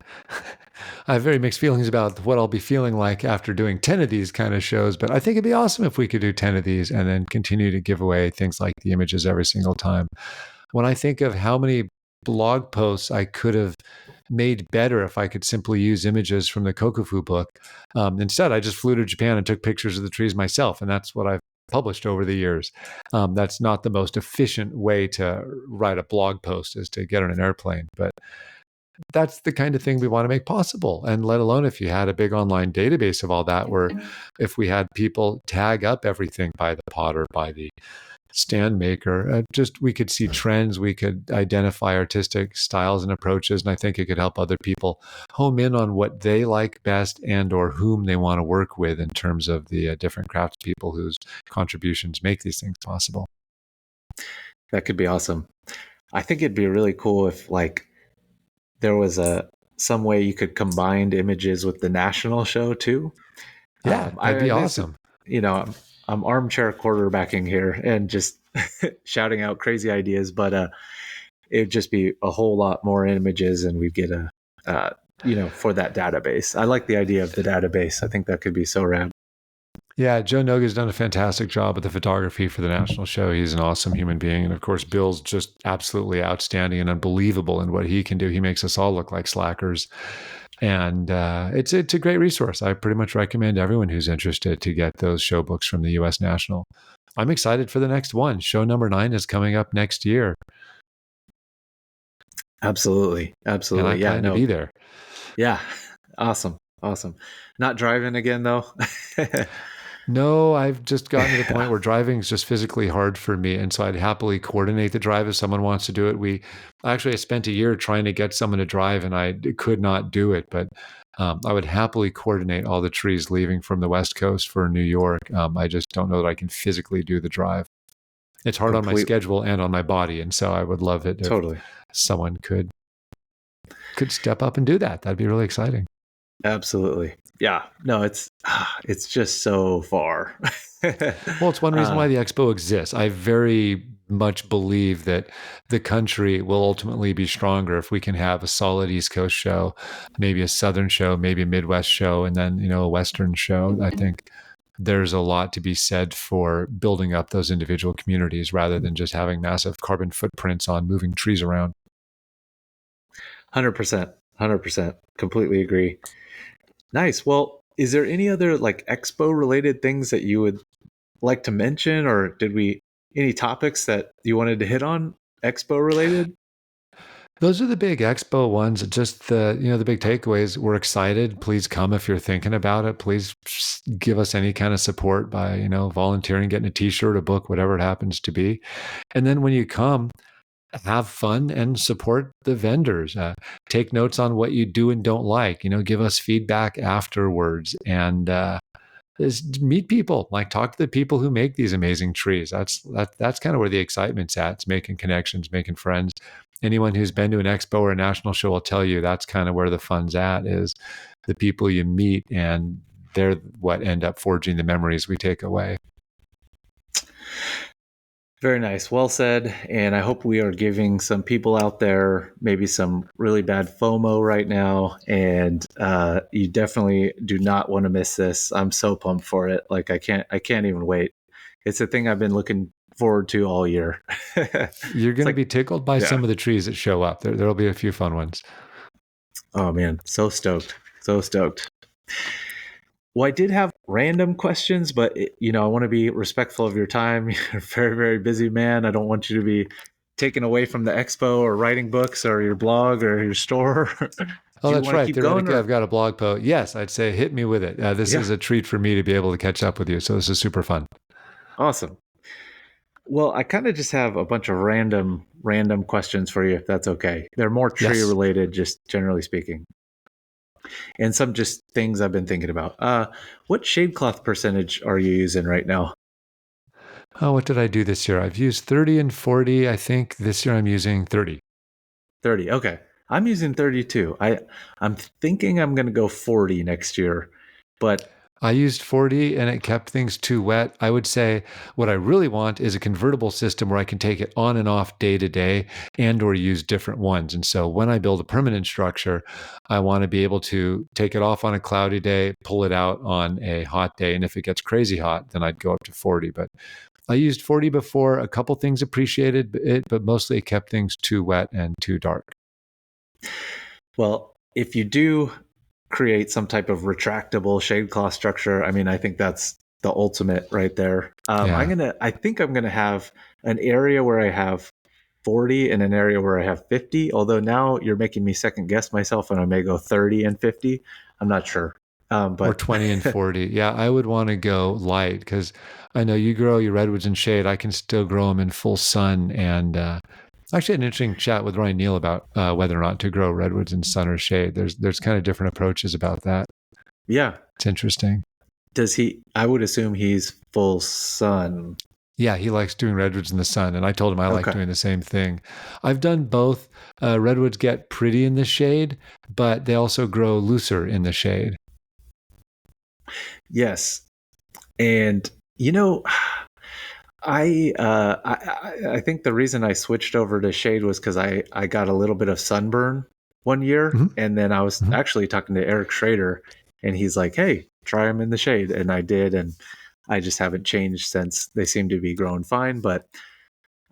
I have very mixed feelings about what I'll be feeling like after doing 10 of these kind of shows, but I think it'd be awesome if we could do 10 of these and then continue to give away things like the images every single time. When I think of how many blog posts I could have made better if I could simply use images from the Kokufu book, instead I just flew to Japan and took pictures of the trees myself, and that's what I've published over the years. That's not the most efficient way to write a blog post, is to get on an airplane, but that's the kind of thing we want to make possible. And let alone if you had a big online database of all that, where if we had people tag up everything by the potter, by the stand maker, just we could see trends, we could identify artistic styles and approaches, and I think it could help other people home in on what they like best and or whom they want to work with in terms of the different craftspeople whose contributions make these things possible. That could be awesome. I think it'd be really cool if like there was some way you could combine images with the national show too. Yeah, that'd be awesome. I'm armchair quarterbacking here and just shouting out crazy ideas, but it'd just be a whole lot more images, and we'd get for that database. I like the idea of the database. I think that could be so rad. Yeah, Joe Noga's done a fantastic job with the photography for the national show. He's an awesome human being. And of course, Bill's just absolutely outstanding and unbelievable in what he can do. He makes us all look like slackers. And it's a great resource. I pretty much recommend everyone who's interested to get those show books from the U.S. National. I'm excited for the next one. Show number 9 is coming up next year. Absolutely. And I plan to be there. Yeah. Awesome. Not driving again, though. No, I've just gotten to the point where driving is just physically hard for me. And so I'd happily coordinate the drive if someone wants to do it. I spent a year trying to get someone to drive, and I could not do it. But I would happily coordinate all the trees leaving from the West Coast for New York. I just don't know that I can physically do the drive. It's hard on my schedule and on my body. And so I would love it if someone could step up and do that. That'd be really exciting. Absolutely. Yeah. No, it's just so far. Well, it's one reason why the expo exists. I very much believe that the country will ultimately be stronger if we can have a solid East Coast show, maybe a Southern show, maybe a Midwest show, and then, a Western show. I think there's a lot to be said for building up those individual communities rather than just having massive carbon footprints on moving trees around. 100%. Completely agree. Nice. Well, is there any other like expo related things that you would like to mention, or any topics that you wanted to hit on expo related? Those are the big expo ones. Just the big takeaways. We're excited. Please come if you're thinking about it. Please give us any kind of support by, volunteering, getting a t-shirt, a book, whatever it happens to be. And then when you come, have fun and support the vendors. Take notes on what you do and don't like. Give us feedback afterwards, and just meet people. Like, talk to the people who make these amazing trees. That's kind of where the excitement's at. It's making connections, making friends. Anyone who's been to an expo or a national show will tell you that's kind of where the fun's at, is the people you meet, and they're what end up forging the memories we take away. Very nice. Well said. And I hope we are giving some people out there maybe some really bad FOMO right now. And you definitely do not want to miss this. I'm so pumped for it. Like, I can't even wait. It's a thing I've been looking forward to all year. You're going to be tickled by some of the trees that show up. There'll be a few fun ones. Oh man, so stoked. Well, I did have random questions, but I want to be respectful of your time. You're a very, very busy man. I don't want you to be taken away from the expo or writing books or your blog or your store. Oh, that's right. I've got a blog post. Yes, I'd say hit me with it. This is a treat for me to be able to catch up with you. So this is super fun. Awesome. Well, I kind of just have a bunch of random questions for you, if that's okay. They're more tree Yes. related, just generally speaking, and some just things I've been thinking about. What shade cloth percentage are you using right now? Oh, what did I do this year? I've used 30 and 40. I think this year I'm using 30. 30. Okay. I'm using 32. I'm thinking I'm going to go 40 next year, but I used 40 and it kept things too wet. I would say what I really want is a convertible system where I can take it on and off day to day and or use different ones. And so when I build a permanent structure, I want to be able to take it off on a cloudy day, pull it out on a hot day. And if it gets crazy hot, then I'd go up to 40. But I used 40 before. A couple things appreciated it, but mostly it kept things too wet and too dark. well, if you do create some type of retractable shade cloth structure, I mean, I think that's the ultimate right there. Yeah. I think I'm gonna have an area where I have 40 and an area where I have 50. Although now you're making me second guess myself, and I may go 30 and 50. I'm not sure. Or But 20 and 40. Yeah, I would want to go light because I know you grow your redwoods in shade. I can still grow them in full sun. And actually, had an interesting chat with Ryan Neal about whether or not to grow redwoods in sun or shade. There's kind of different approaches about that. yeah, It's interesting. does he? I would assume he's full sun. Yeah, he likes doing redwoods in the sun, and I told him I like Okay. doing the same thing. I've done both. Redwoods get pretty in the shade, but they also grow looser in the shade. Yes, and you know, I think the reason I switched over to shade was because I got a little bit of sunburn one year, Mhm. and then I was Mhm. actually talking to Eric Schrader, and he's like, "Hey, try them in the shade," and I did, and I just haven't changed since. They seem to be growing fine, but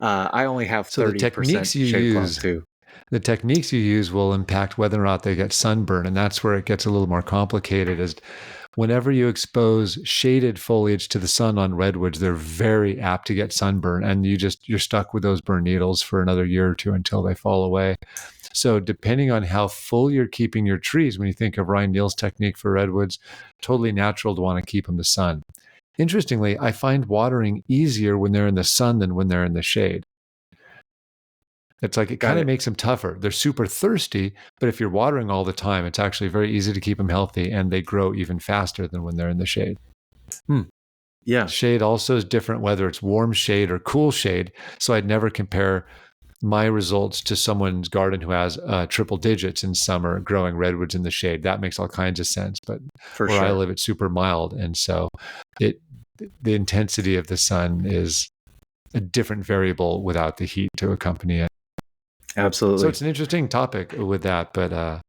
I only have So 30% shade cloth too. the techniques you use will impact whether or not they get sunburn, and that's where it gets a little more complicated. Is whenever you expose shaded foliage to the sun on redwoods, they're very apt to get sunburn, and you're stuck with those burn needles for another year or two until they fall away. So depending on how full you're keeping your trees, when you think of Ryan Neal's technique for redwoods, totally natural to want to keep them the sun. Interestingly, I find watering easier when they're in the sun than when they're in the shade. It's like it Got kind of it. makes them tougher. They're super thirsty, but if you're watering all the time, it's actually very easy to keep them healthy and they grow even faster than when they're in the shade. Yeah, Shade also is different whether it's warm shade or cool shade. So I'd never compare my results to someone's garden who has triple digits in summer growing redwoods in the shade. That makes all kinds of sense. But for where I sure. live, it's super mild. And so it the intensity of the sun is a different variable without the heat to accompany it. So Absolutely. it's an interesting topic with that, but yeah,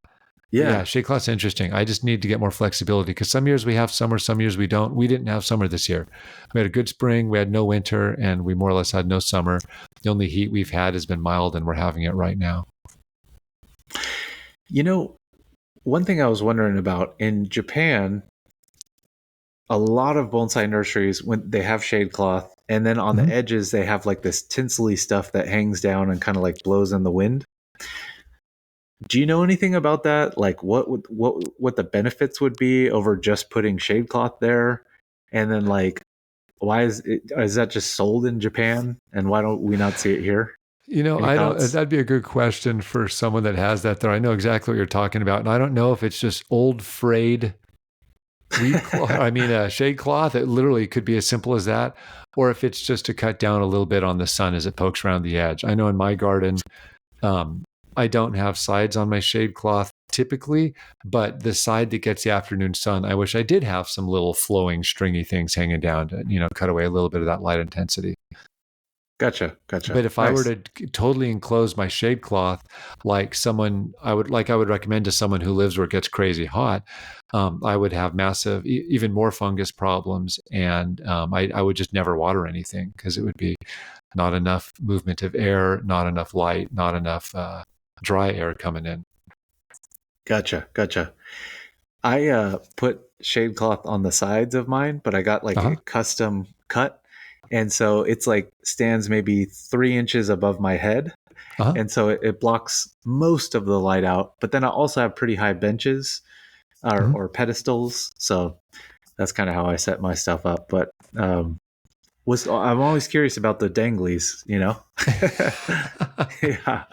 Yeah. shade cloth's interesting. I just need to get more flexibility because some years we have summer, some years we don't. We didn't have summer this year. We had a good spring, we had no winter, and we more or less had no summer. The only heat we've had has been mild, and we're having it right now. You know, one thing I was wondering about in Japan, a lot of bonsai nurseries when they have shade cloth, and then on the Mhm. edges they have like this tinsely stuff that hangs down and kind of like blows in the wind. Do you know anything about that? Like what the benefits would be over just putting shade cloth there? And then like why is that just sold in Japan and why don't we not see it here? Any I don't. thoughts? That'd be a good question for someone that has that there. I know exactly what you're talking about, and I don't know if it's just old frayed weed cloth. I mean, shade cloth. It literally could be as simple as that, or if it's just to cut down a little bit on the sun as it pokes around the edge. I know in my garden, um, I don't have sides on my shade cloth typically, but the side that gets the afternoon sun, I wish I did have some little flowing stringy things hanging down to cut away a little bit of that light intensity. Gotcha. But if I were Nice. to totally enclose my shade cloth, like I would recommend to someone who lives where it gets crazy hot, I would have massive, even more fungus problems, and I would just never water anything because it would be not enough movement of air, not enough light, not enough dry air coming in. Gotcha. I put shade cloth on the sides of mine, but I got like a Uh-huh. custom cut. And so it's like stands maybe 3 inches above my head. Uh-huh. And so it blocks most of the light out. But then I also have pretty high benches Mhm. or pedestals. So that's kind of how I set my stuff up. But I'm always curious about the danglies, you know? Yeah.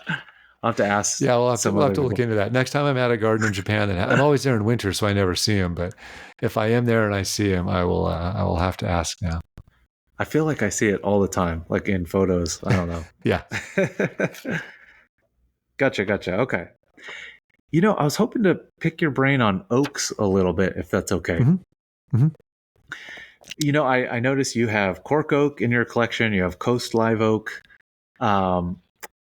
I'll have to ask Yeah, some we'll have other to look people. into that. Next time I'm at a garden in Japan, and I'm always there in winter, so I never see them. But if I am there and I see them, I will have to ask now. I feel like I see it all the time, like in photos. I don't know. Yeah. Gotcha. Okay. I was hoping to pick your brain on oaks a little bit, if that's okay. Mm-hmm. I noticed you have cork oak in your collection. You have coast live oak.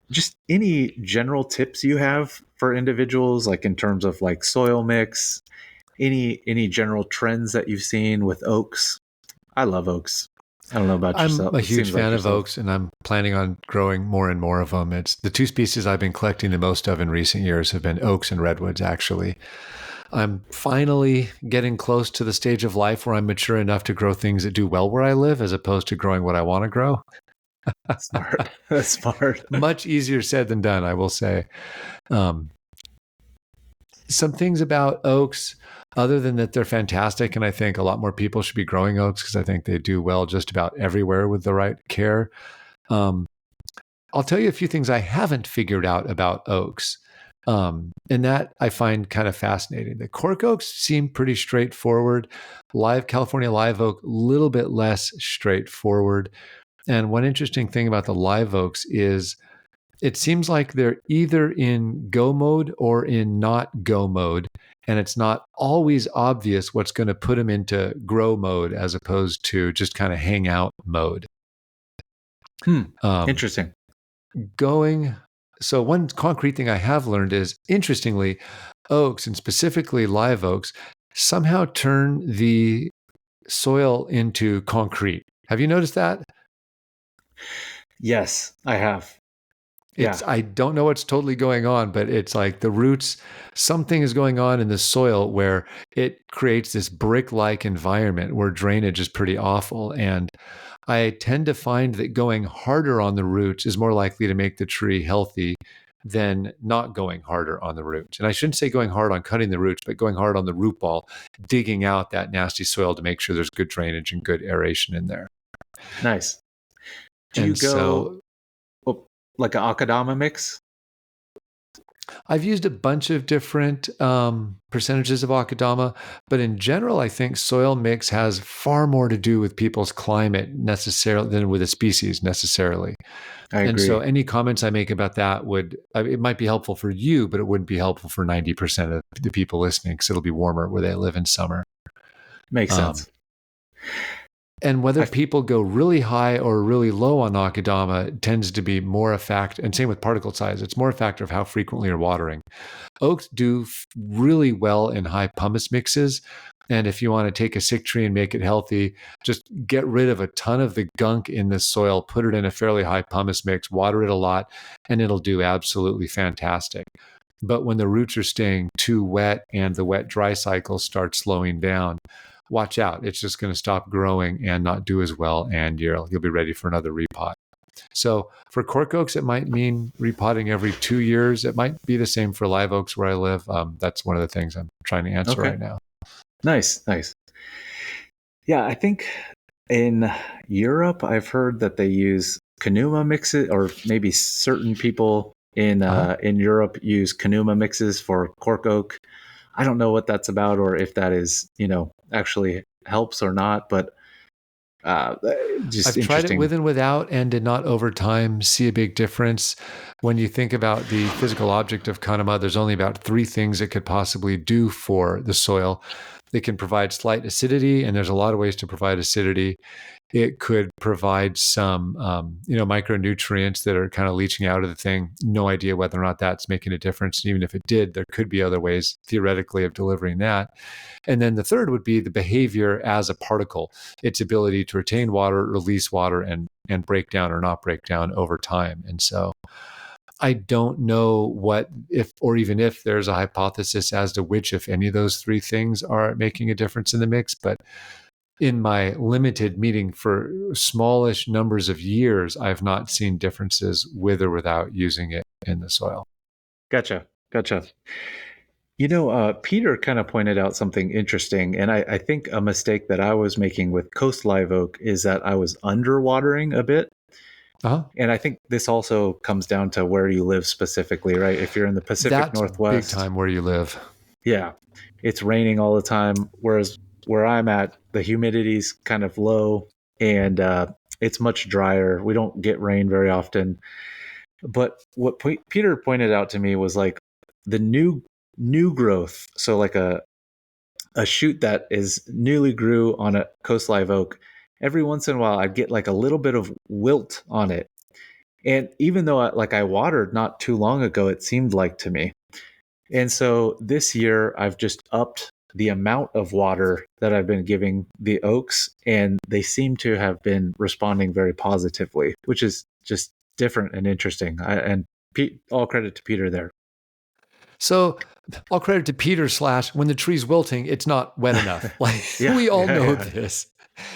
Just any general tips you have for individuals, like in terms of like soil mix, any general trends that you've seen with oaks? I love oaks. I don't know about I'm yourself. a It huge seems like fan of yourself. oaks, and I'm planning on growing more and more of them. It's the two species I've been collecting the most of in recent years have been oaks and redwoods, actually. I'm finally getting close to the stage of life where I'm mature enough to grow things that do well where I live, as opposed to growing what I want to grow. Smart. That's smart. Much easier said than done, I will say. Um, some things about oaks, other than that they're fantastic, and I think a lot more people should be growing oaks because I think they do well just about everywhere with the right care. I'll tell you a few things I haven't figured out about oaks. And that I find kind of fascinating. The cork oaks seem pretty straightforward. California live oak, a little bit less straightforward. And one interesting thing about the live oaks is it seems like they're either in go mode or in not go mode. And it's not always obvious what's going to put them into grow mode as opposed to just kind of hang out mode. Interesting. So one concrete thing I have learned is, interestingly, oaks, and specifically live oaks, somehow turn the soil into concrete. Have you noticed that? Yes, I have. Yeah. I don't know what's totally going on, but it's like the roots, something is going on in the soil where it creates this brick-like environment where drainage is pretty awful. And I tend to find that going harder on the roots is more likely to make the tree healthy than not going harder on the roots. And I shouldn't say going hard on cutting the roots, but going hard on the root ball, digging out that nasty soil to make sure there's good drainage and good aeration in there. Nice. Do you go like an akadama mix? I've used a bunch of different percentages of akadama, but in general, I think soil mix has far more to do with people's climate necessarily than with a species necessarily. I agree. And so any comments I make about that it might be helpful for you, but it wouldn't be helpful for 90% of the people listening because it'll be warmer where they live in summer. Makes sense. And whether people go really high or really low on akadama tends to be more a factor, and same with particle size. It's more a factor of how frequently you're watering. Oaks do really well in high pumice mixes. And if you want to take a sick tree and make it healthy, just get rid of a ton of the gunk in the soil, put it in a fairly high pumice mix, water it a lot, and it'll do absolutely fantastic. But when the roots are staying too wet and the wet-dry cycle starts slowing down, watch out. It's just going to stop growing and not do as well, and you'll be ready for another repot. So for cork oaks, it might mean repotting every 2 years. It might be the same for live oaks where I live. That's one of the things I'm trying to answer right now. Nice. Yeah, I think in Europe, I've heard that they use Kanuma mixes, or maybe certain people in Europe use Kanuma mixes for cork oak. I don't know what that's about, or if that is, actually helps or not, but just I've tried it with and without and did not over time see a big difference. When you think about the physical object of Kanuma, there's only about 3 things it could possibly do for the soil. It can provide slight acidity, and there's a lot of ways to provide acidity. It could provide some, micronutrients that are kind of leaching out of the thing. No idea whether or not that's making a difference. And even if it did, there could be other ways theoretically of delivering that. And then the third would be the behavior as a particle, its ability to retain water, release water, and break down or not break down over time. And so I don't know if there's a hypothesis as to which, if any of those 3 things are making a difference in the mix. But in my limited meeting for smallish numbers of years, I've not seen differences with or without using it in the soil. Gotcha. Peter kind of pointed out something interesting, and I think a mistake that I was making with coast live oak is that I was underwatering a bit. Uh-huh. And I think this also comes down to where you live specifically, right? If you're in the Pacific That's Northwest, big time where you live. yeah, it's raining all the time. Whereas where I'm at, the humidity's kind of low and it's much drier. We don't get rain very often. But what Peter pointed out to me was like the new growth. So like a shoot that is newly grew on a coast live oak. Every once in a while, I'd get like a little bit of wilt on it. And even though I watered not too long ago, it seemed like to me. And so this year I've just upped the amount of water that I've been giving the oaks, and they seem to have been responding very positively, which is just different and interesting. All credit to Peter there. So all credit to Peter / when the tree's wilting, it's not wet enough. Like we all know this.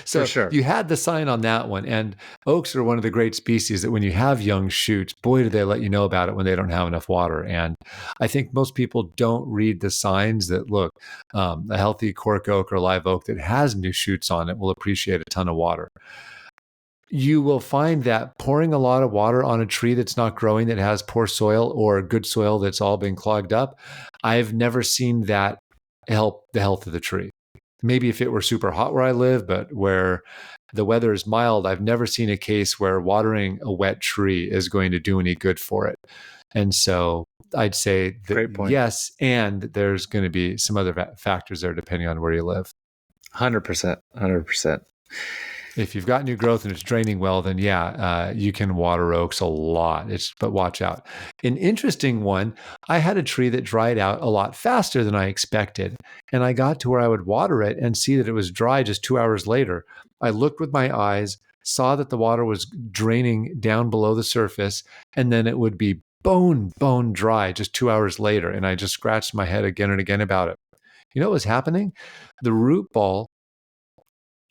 So For sure. you had the sign on that one. And oaks are one of the great species that when you have young shoots, boy, do they let you know about it when they don't have enough water. And I think most people don't read the signs that look, a healthy cork oak or live oak that has new shoots on it will appreciate a ton of water. You will find that pouring a lot of water on a tree that's not growing, that has poor soil or good soil that's all been clogged up, I've never seen that help the health of the tree. Maybe if it were super hot where I live, but where the weather is mild, I've never seen a case where watering a wet tree is going to do any good for it. And so I'd say that Great point. yes, and there's going to be some other factors there depending on where you live. 100%. 100%. If you've got new growth and it's draining well, then you can water oaks a lot. But watch out. An interesting one, I had a tree that dried out a lot faster than I expected. And I got to where I would water it and see that it was dry just 2 hours later. I looked with my eyes, saw that the water was draining down below the surface, and then it would be bone dry just 2 hours later. And I just scratched my head again and again about it. You know what was happening? The root ball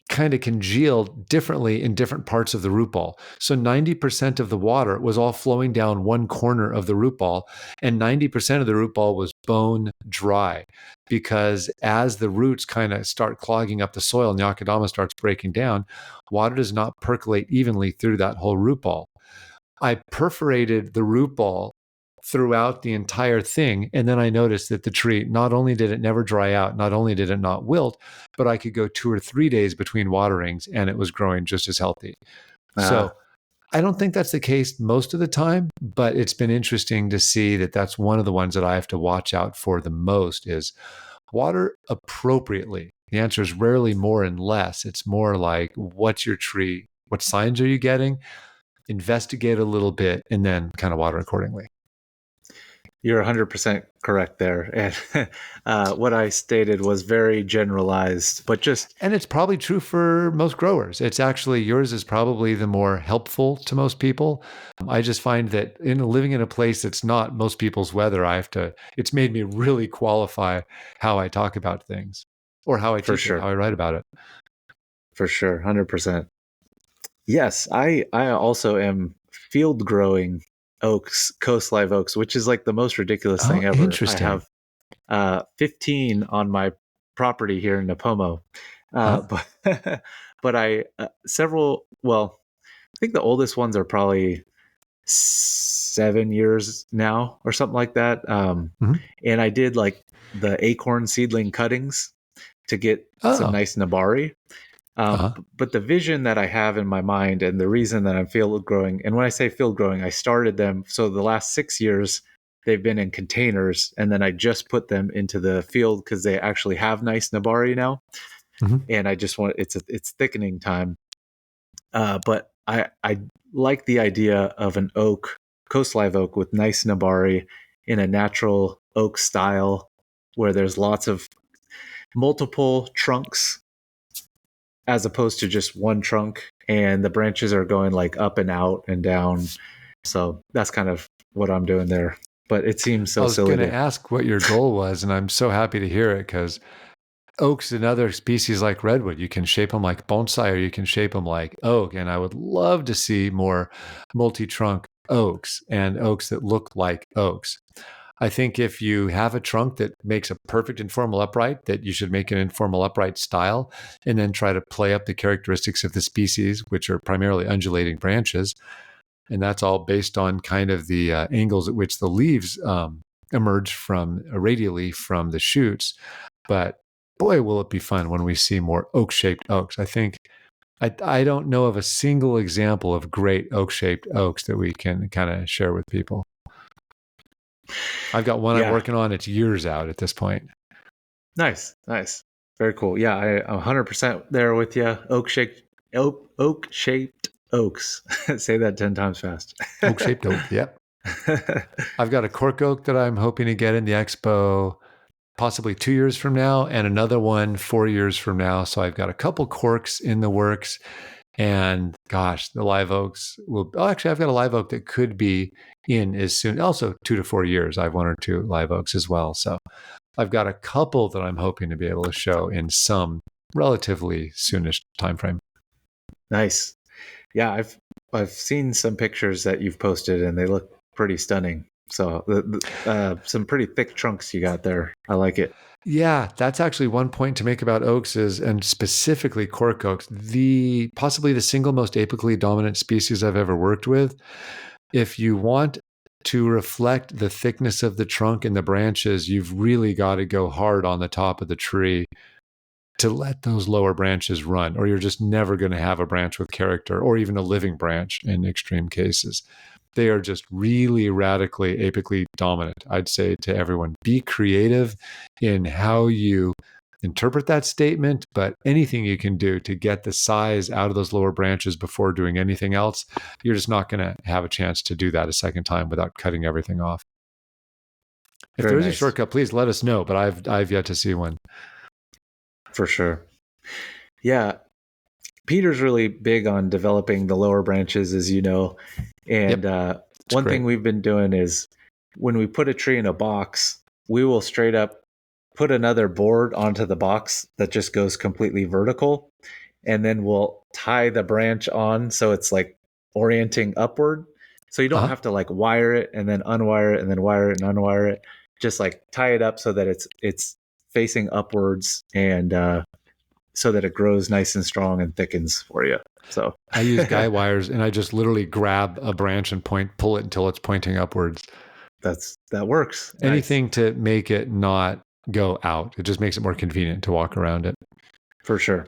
kind of congealed differently in different parts of the root ball. So 90% of the water was all flowing down one corner of the root ball, and 90% of the root ball was bone dry, because as the roots kind of start clogging up the soil and the akadama starts breaking down, water does not percolate evenly through that whole root ball. I perforated the root ball throughout the entire thing. And then I noticed that the tree, not only did it never dry out, not only did it not wilt, but I could go 2 or 3 days between waterings and it was growing just as healthy. So I don't think that's the case most of the time, but it's been interesting to see that that's one of the ones that I have to watch out for the most is water appropriately. The answer is rarely more and less. It's more like, what's your tree? What signs are you getting? Investigate a little bit and then kind of water accordingly. You're 100% correct there. And what I stated was very generalized, but just... And it's probably true for most growers. It's actually, yours is probably the more helpful to most people. I just find that living in a place that's not most people's weather, it's made me really qualify how I talk about things or how I teach it, how I write about it. For sure, 100%. Yes, I also am field growing oaks, coast live oaks, which is like the most ridiculous thing ever. Interesting. I have 15 on my property here in Napomo. But I I think the oldest ones are probably 7 years now or something like that. And I did like the acorn seedling cuttings to get some nice nabari. But the vision that I have in my mind and the reason that I'm field growing, and when I say field growing, I started them. So the last 6 years, they've been in containers, and then I just put them into the field because they actually have nice nabari now. And I just want it's thickening time. But I like the idea of an oak, coast live oak with nice nabari in a natural oak style where there's lots of multiple trunks as opposed to just one trunk, and the branches are going like up and out and down. So that's kind of what I'm doing there. But it seems so silly. I was going to ask what your goal was, and I'm so happy to hear it because oaks and other species like redwood, you can shape them like bonsai or you can shape them like oak. And I would love to see more multi-trunk oaks and oaks that look like oaks. I think if you have a trunk that makes a perfect informal upright, that you should make an informal upright style and then try to play up the characteristics of the species, which are primarily undulating branches. And that's all based on kind of the angles at which the leaves emerge from radially from the shoots. But boy, will it be fun when we see more oak-shaped oaks. I think I don't know of a single example of great oak-shaped oaks that we can kind of share with people. I've got one I'm Yeah. working on. It's years out at this point. Nice. Very cool. Yeah, I'm 100% there with you. Oak-shaped oaks. Say that 10 times fast. Oak-shaped oak, yep. I've got a cork oak that I'm hoping to get in the expo possibly 2 years from now, and another one 4 years from now. So I've got a couple corks in the works. And gosh, the live oaks actually, I've got a live oak that could be in as soon, also 2 to 4 years. I have 1 or 2 live oaks as well. So I've got a couple that I'm hoping to be able to show in some relatively soonish timeframe. Nice. Yeah, I've seen some pictures that you've posted, and they look pretty stunning. So some pretty thick trunks you got there. I like it. Yeah, that's actually one point to make about oaks and specifically cork oaks, possibly the single most apically dominant species I've ever worked with. If you want to reflect the thickness of the trunk and the branches, you've really got to go hard on the top of the tree to let those lower branches run, or you're just never going to have a branch with character, or even a living branch in extreme cases. They are just really radically apically dominant. I'd say to everyone, be creative in how you interpret that statement, but anything you can do to get the size out of those lower branches before doing anything else, you're just not going to have a chance to do that a second time without cutting everything off. If Very there's a nice. shortcut, please let us know, but I've yet to see one. For sure. Yeah. Peter's really big on developing the lower branches, as you know. And one great. thing we've been doing is when we put a tree in a box, we will straight up put another board onto the box that just goes completely vertical. And then we'll tie the branch on so it's like orienting upward. So you don't have to like wire it and then unwire it and then wire it and unwire it. Just like tie it up so that it's facing upwards and so that it grows nice and strong and thickens for you. So I use guy wires and I just literally grab a branch and pull it until it's pointing upwards. that works. Anything to make it not go out. It just makes it more convenient to walk around it. For sure.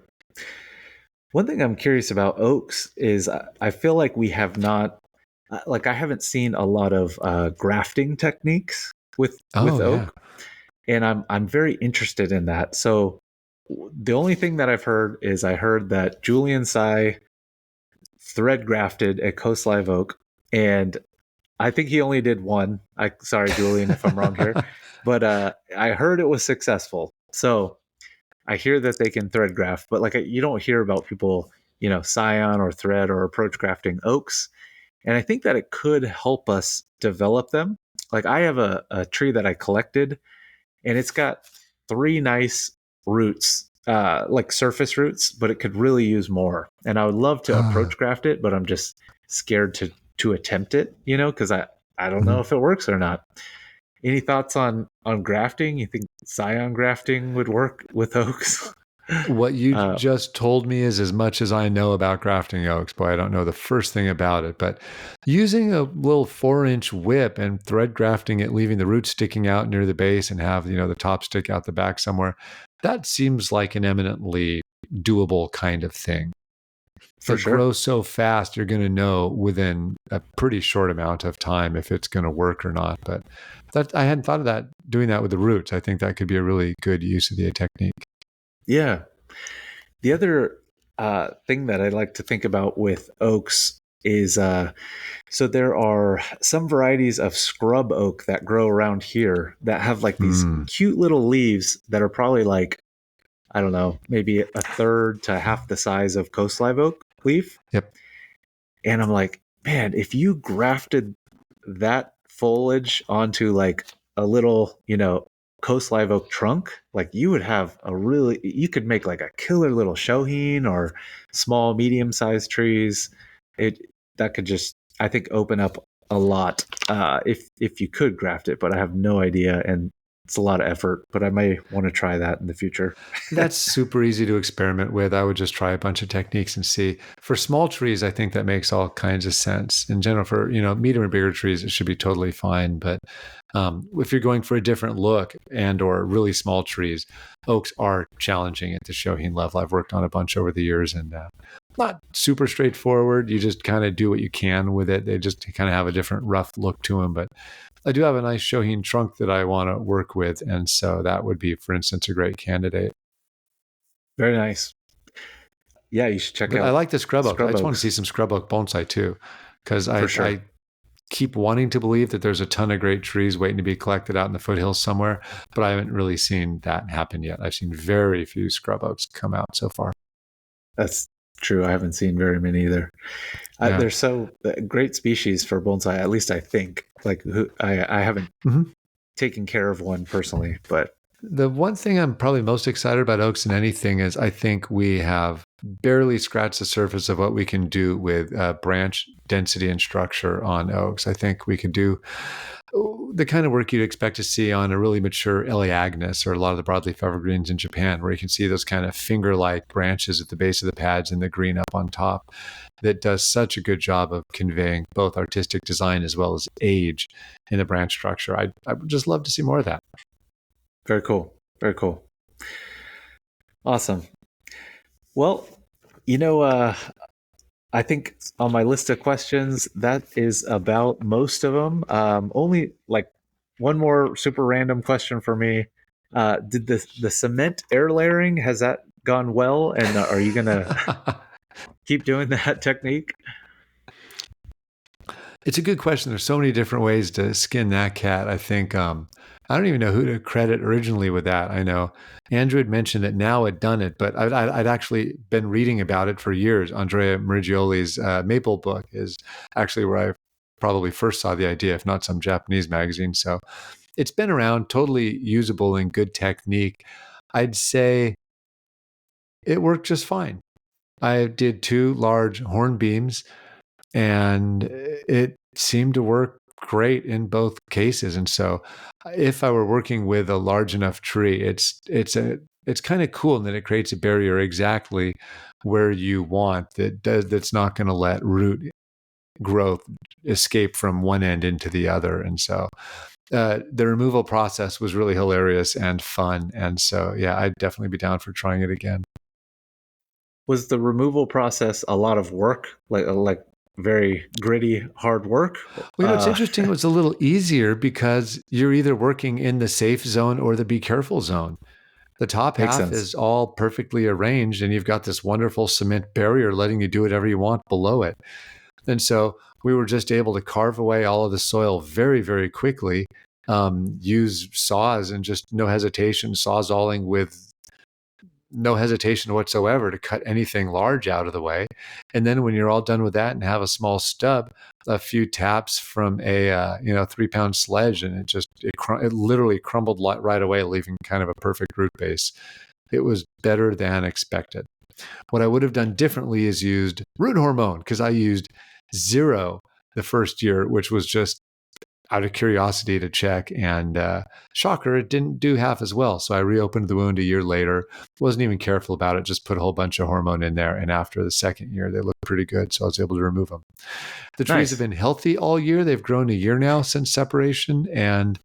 One thing I'm curious about oaks is I feel like we have not, like I haven't seen a lot of grafting techniques with oak, and I'm very interested in that. So the only thing that I've heard is I heard that Julian Tsai thread grafted a Coast Live Oak, and I think he only did one. Sorry, Julian, if I'm wrong here, but I heard it was successful. So I hear that they can thread graft, but like you don't hear about people, scion or thread or approach grafting oaks. And I think that it could help us develop them. Like I have a tree that I collected, and it's got 3 nice roots, like surface roots, but it could really use more. And I would love to approach graft it, but I'm just scared to attempt it, because I don't know if it works or not. Any thoughts on grafting? You think scion grafting would work with oaks? What you just told me is as much as I know about grafting oaks. Boy, I don't know the first thing about it, but using a little 4-inch whip and thread grafting it, leaving the roots sticking out near the base and have, the top stick out the back somewhere, that seems like an eminently doable kind of thing. For it sure. grows so fast, you're going to know within a pretty short amount of time if it's going to work or not. But I hadn't thought of doing that with the roots. I think that could be a really good use of the technique. Yeah. The other thing that I like to think about with oaks is so there are some varieties of scrub oak that grow around here that have like these cute little leaves that are probably like, I don't know, maybe a third to half the size of Coast Live Oak leaf. Yep. And I'm like, man, if you grafted that foliage onto like a little, Coast Live Oak trunk, like you could make like a killer little shohin or small, medium-sized trees. That could just, I think, open up a lot if you could graft it, but I have no idea, and it's a lot of effort. But I may want to try that in the future. That's super easy to experiment with. I would just try a bunch of techniques and see. For small trees, I think that makes all kinds of sense. In general, for medium or bigger trees, it should be totally fine. But if you're going for a different look and or really small trees, oaks are challenging at the Shohin level. I've worked on a bunch over the years, and not super straightforward. You just kind of do what you can with it. They just kind of have a different rough look to them. But I do have a nice Shohin trunk that I want to work with, and so that would be, for instance, a great candidate. Very nice. Yeah, you should check out. I like the scrub oak. I just want to oaks. see some scrub oak bonsai too, because sure. I keep wanting to believe that there's a ton of great trees waiting to be collected out in the foothills somewhere, but I haven't really seen that happen yet. I've seen very few scrub oaks come out so far. That's true. I haven't seen very many either. Yeah. They're so great species for bonsai. At least I think. Like I haven't taken care of one personally, but the one thing I'm probably most excited about oaks than anything is I think we have barely scratched the surface of what we can do with branch density and structure on oaks. I think we could do the kind of work you'd expect to see on a really mature Elaeagnus or a lot of the broadleaf evergreens in Japan, where you can see those kind of finger-like branches at the base of the pads and the green up on top. That does such a good job of conveying both artistic design as well as age in the branch structure. I would just love to see more of that. Very cool. Very cool. Awesome. Well, I think on my list of questions, that is about most of them. Only like one more super random question for me. Did the cement air layering, has that gone well? And are you going to keep doing that technique? It's a good question. There's so many different ways to skin that cat. I think I don't even know who to credit originally with that. I know Andrew had mentioned that now had done it, but I'd actually been reading about it for years. Andrea Merigioli's Maple book is actually where I probably first saw the idea, if not some Japanese magazine. So it's been around, totally usable and good technique. I'd say it worked just fine. I did 2 large horn beams, and it seemed to work great in both cases. And so if I were working with a large enough tree, it's kind of cool in that it creates a barrier exactly where you want that's not going to let root growth escape from one end into the other. And so the removal process was really hilarious and fun. And so, yeah, I'd definitely be down for trying it again. Was the removal process a lot of work, like very gritty, hard work? Well, it's interesting. It was a little easier because you're either working in the safe zone or the be careful zone. The top Makes half sense. is all perfectly arranged, and you've got this wonderful cement barrier letting you do whatever you want below it. And so we were just able to carve away all of the soil very, very quickly, use saws and just no hesitation, sawzalling with no hesitation whatsoever to cut anything large out of the way. And then when you're all done with that and have a small stub, a few taps from a 3-pound sledge, and it literally crumbled right away, leaving kind of a perfect root base. It was better than expected. What I would have done differently is used root hormone, because I used 0 the first year, which was just out of curiosity to check, and shocker, it didn't do half as well. So I reopened the wound a year later, wasn't even careful about it, just put a whole bunch of hormone in there. And after the second year, they looked pretty good. So I was able to remove them. The trees have been healthy all year. They've grown a year now since separation, and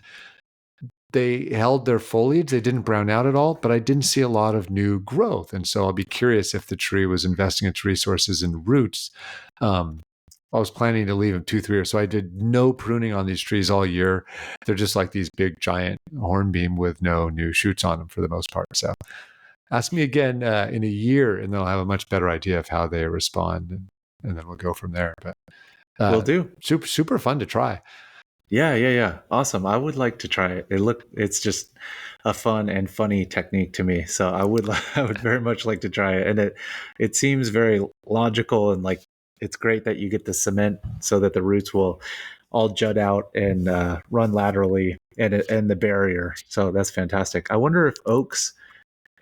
they held their foliage. They didn't brown out at all, but I didn't see a lot of new growth. And so I'll be curious if the tree was investing its resources in roots. I was planning to leave them 2-3 years. So I did no pruning on these trees all year. They're just like these big giant hornbeam with no new shoots on them for the most part. So ask me again in a year, and then I'll have a much better idea of how they respond, and then we'll go from there. But will do. Super, super fun to try. Yeah. Awesome. I would like to try it. It's just a fun and funny technique to me. So I would very much like to try it. And it seems very logical, and like, it's great that you get the cement so that the roots will all jut out and run laterally and the barrier. So that's fantastic. I wonder if oaks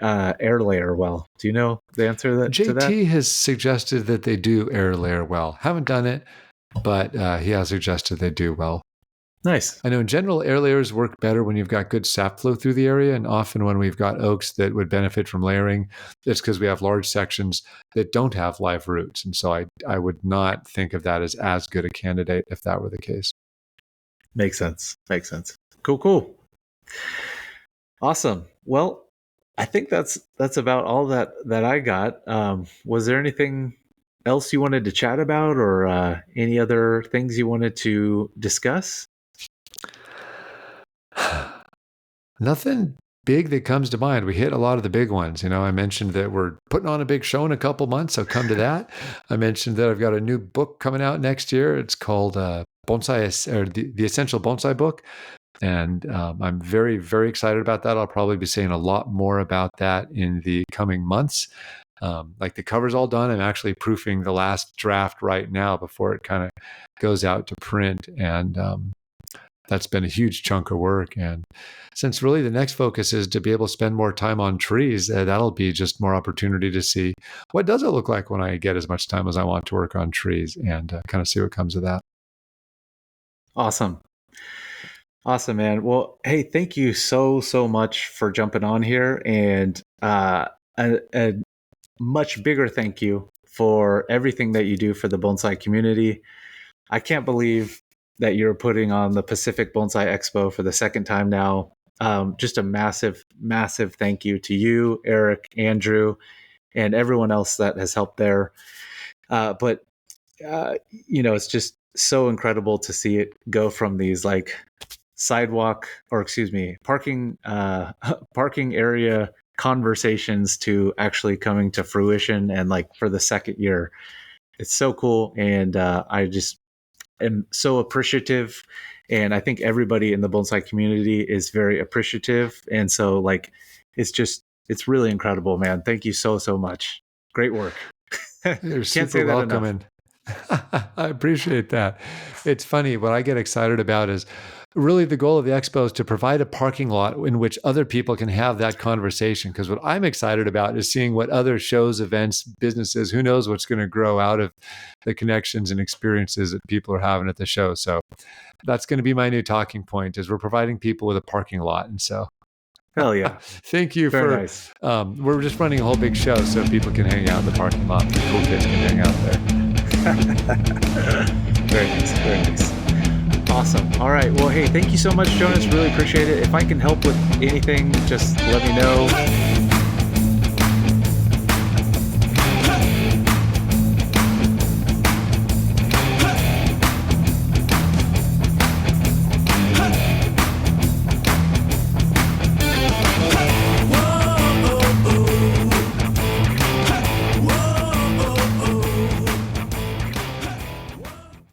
air layer well. Do you know the answer to that? JT has suggested that they do air layer well. Haven't done it. but he has suggested they do well. Nice. I know in general, air layers work better when you've got good sap flow through the area. And often when we've got oaks that would benefit from layering, it's because we have large sections that don't have live roots. And so I would not think of that as good a candidate if that were the case. Makes sense. Makes sense. Cool. Awesome. Well, I think that's about all that I got. Was there anything else you wanted to chat about, or any other things you wanted to discuss? Nothing big that comes to mind. We hit a lot of the big ones. I mentioned that we're putting on a big show in a couple months, so come to that. I mentioned that I've got a new book coming out next year. It's called Bonsai, or the Essential Bonsai Book. And I'm very, very excited about that. I'll probably be saying a lot more about that in the coming months. Like the cover's all done. I'm actually proofing the last draft right now before it kind of goes out to print. And that's been a huge chunk of work. And since really the next focus is to be able to spend more time on trees, that'll be just more opportunity to see what does it look like when I get as much time as I want to work on trees, and kind of see what comes of that. Awesome, man. Well, hey, thank you so much for jumping on here, and a much bigger thank you for everything that you do for the bonsai community. I can't believe that you're putting on the Pacific Bonsai Expo for the second time now. Just a massive thank you to you, Eric, Andrew, and everyone else that has helped there. But it's just so incredible to see it go from these like parking area conversations to actually coming to fruition, and like for the second year. It's so cool, and I just am so appreciative, and I think everybody in the bonsai community is very appreciative, and so like it's really incredible, man. Thank you so much. Great work. You're super welcome, and I appreciate that. It's funny, what I get excited about is really the goal of the expo is to provide a parking lot in which other people can have that conversation. Because what I'm excited about is seeing what other shows, events, businesses, who knows what's going to grow out of the connections and experiences that people are having at the show. So that's going to be my new talking point, is we're providing people with a parking lot. And so hell yeah. Thank you. Very for nice. We're just running a whole big show so people can hang out in the parking lot. The cool kids can hang out there. Very nice. Awesome. All right. Well, hey, thank you so much, Jonas. Really appreciate it. If I can help with anything, just let me know.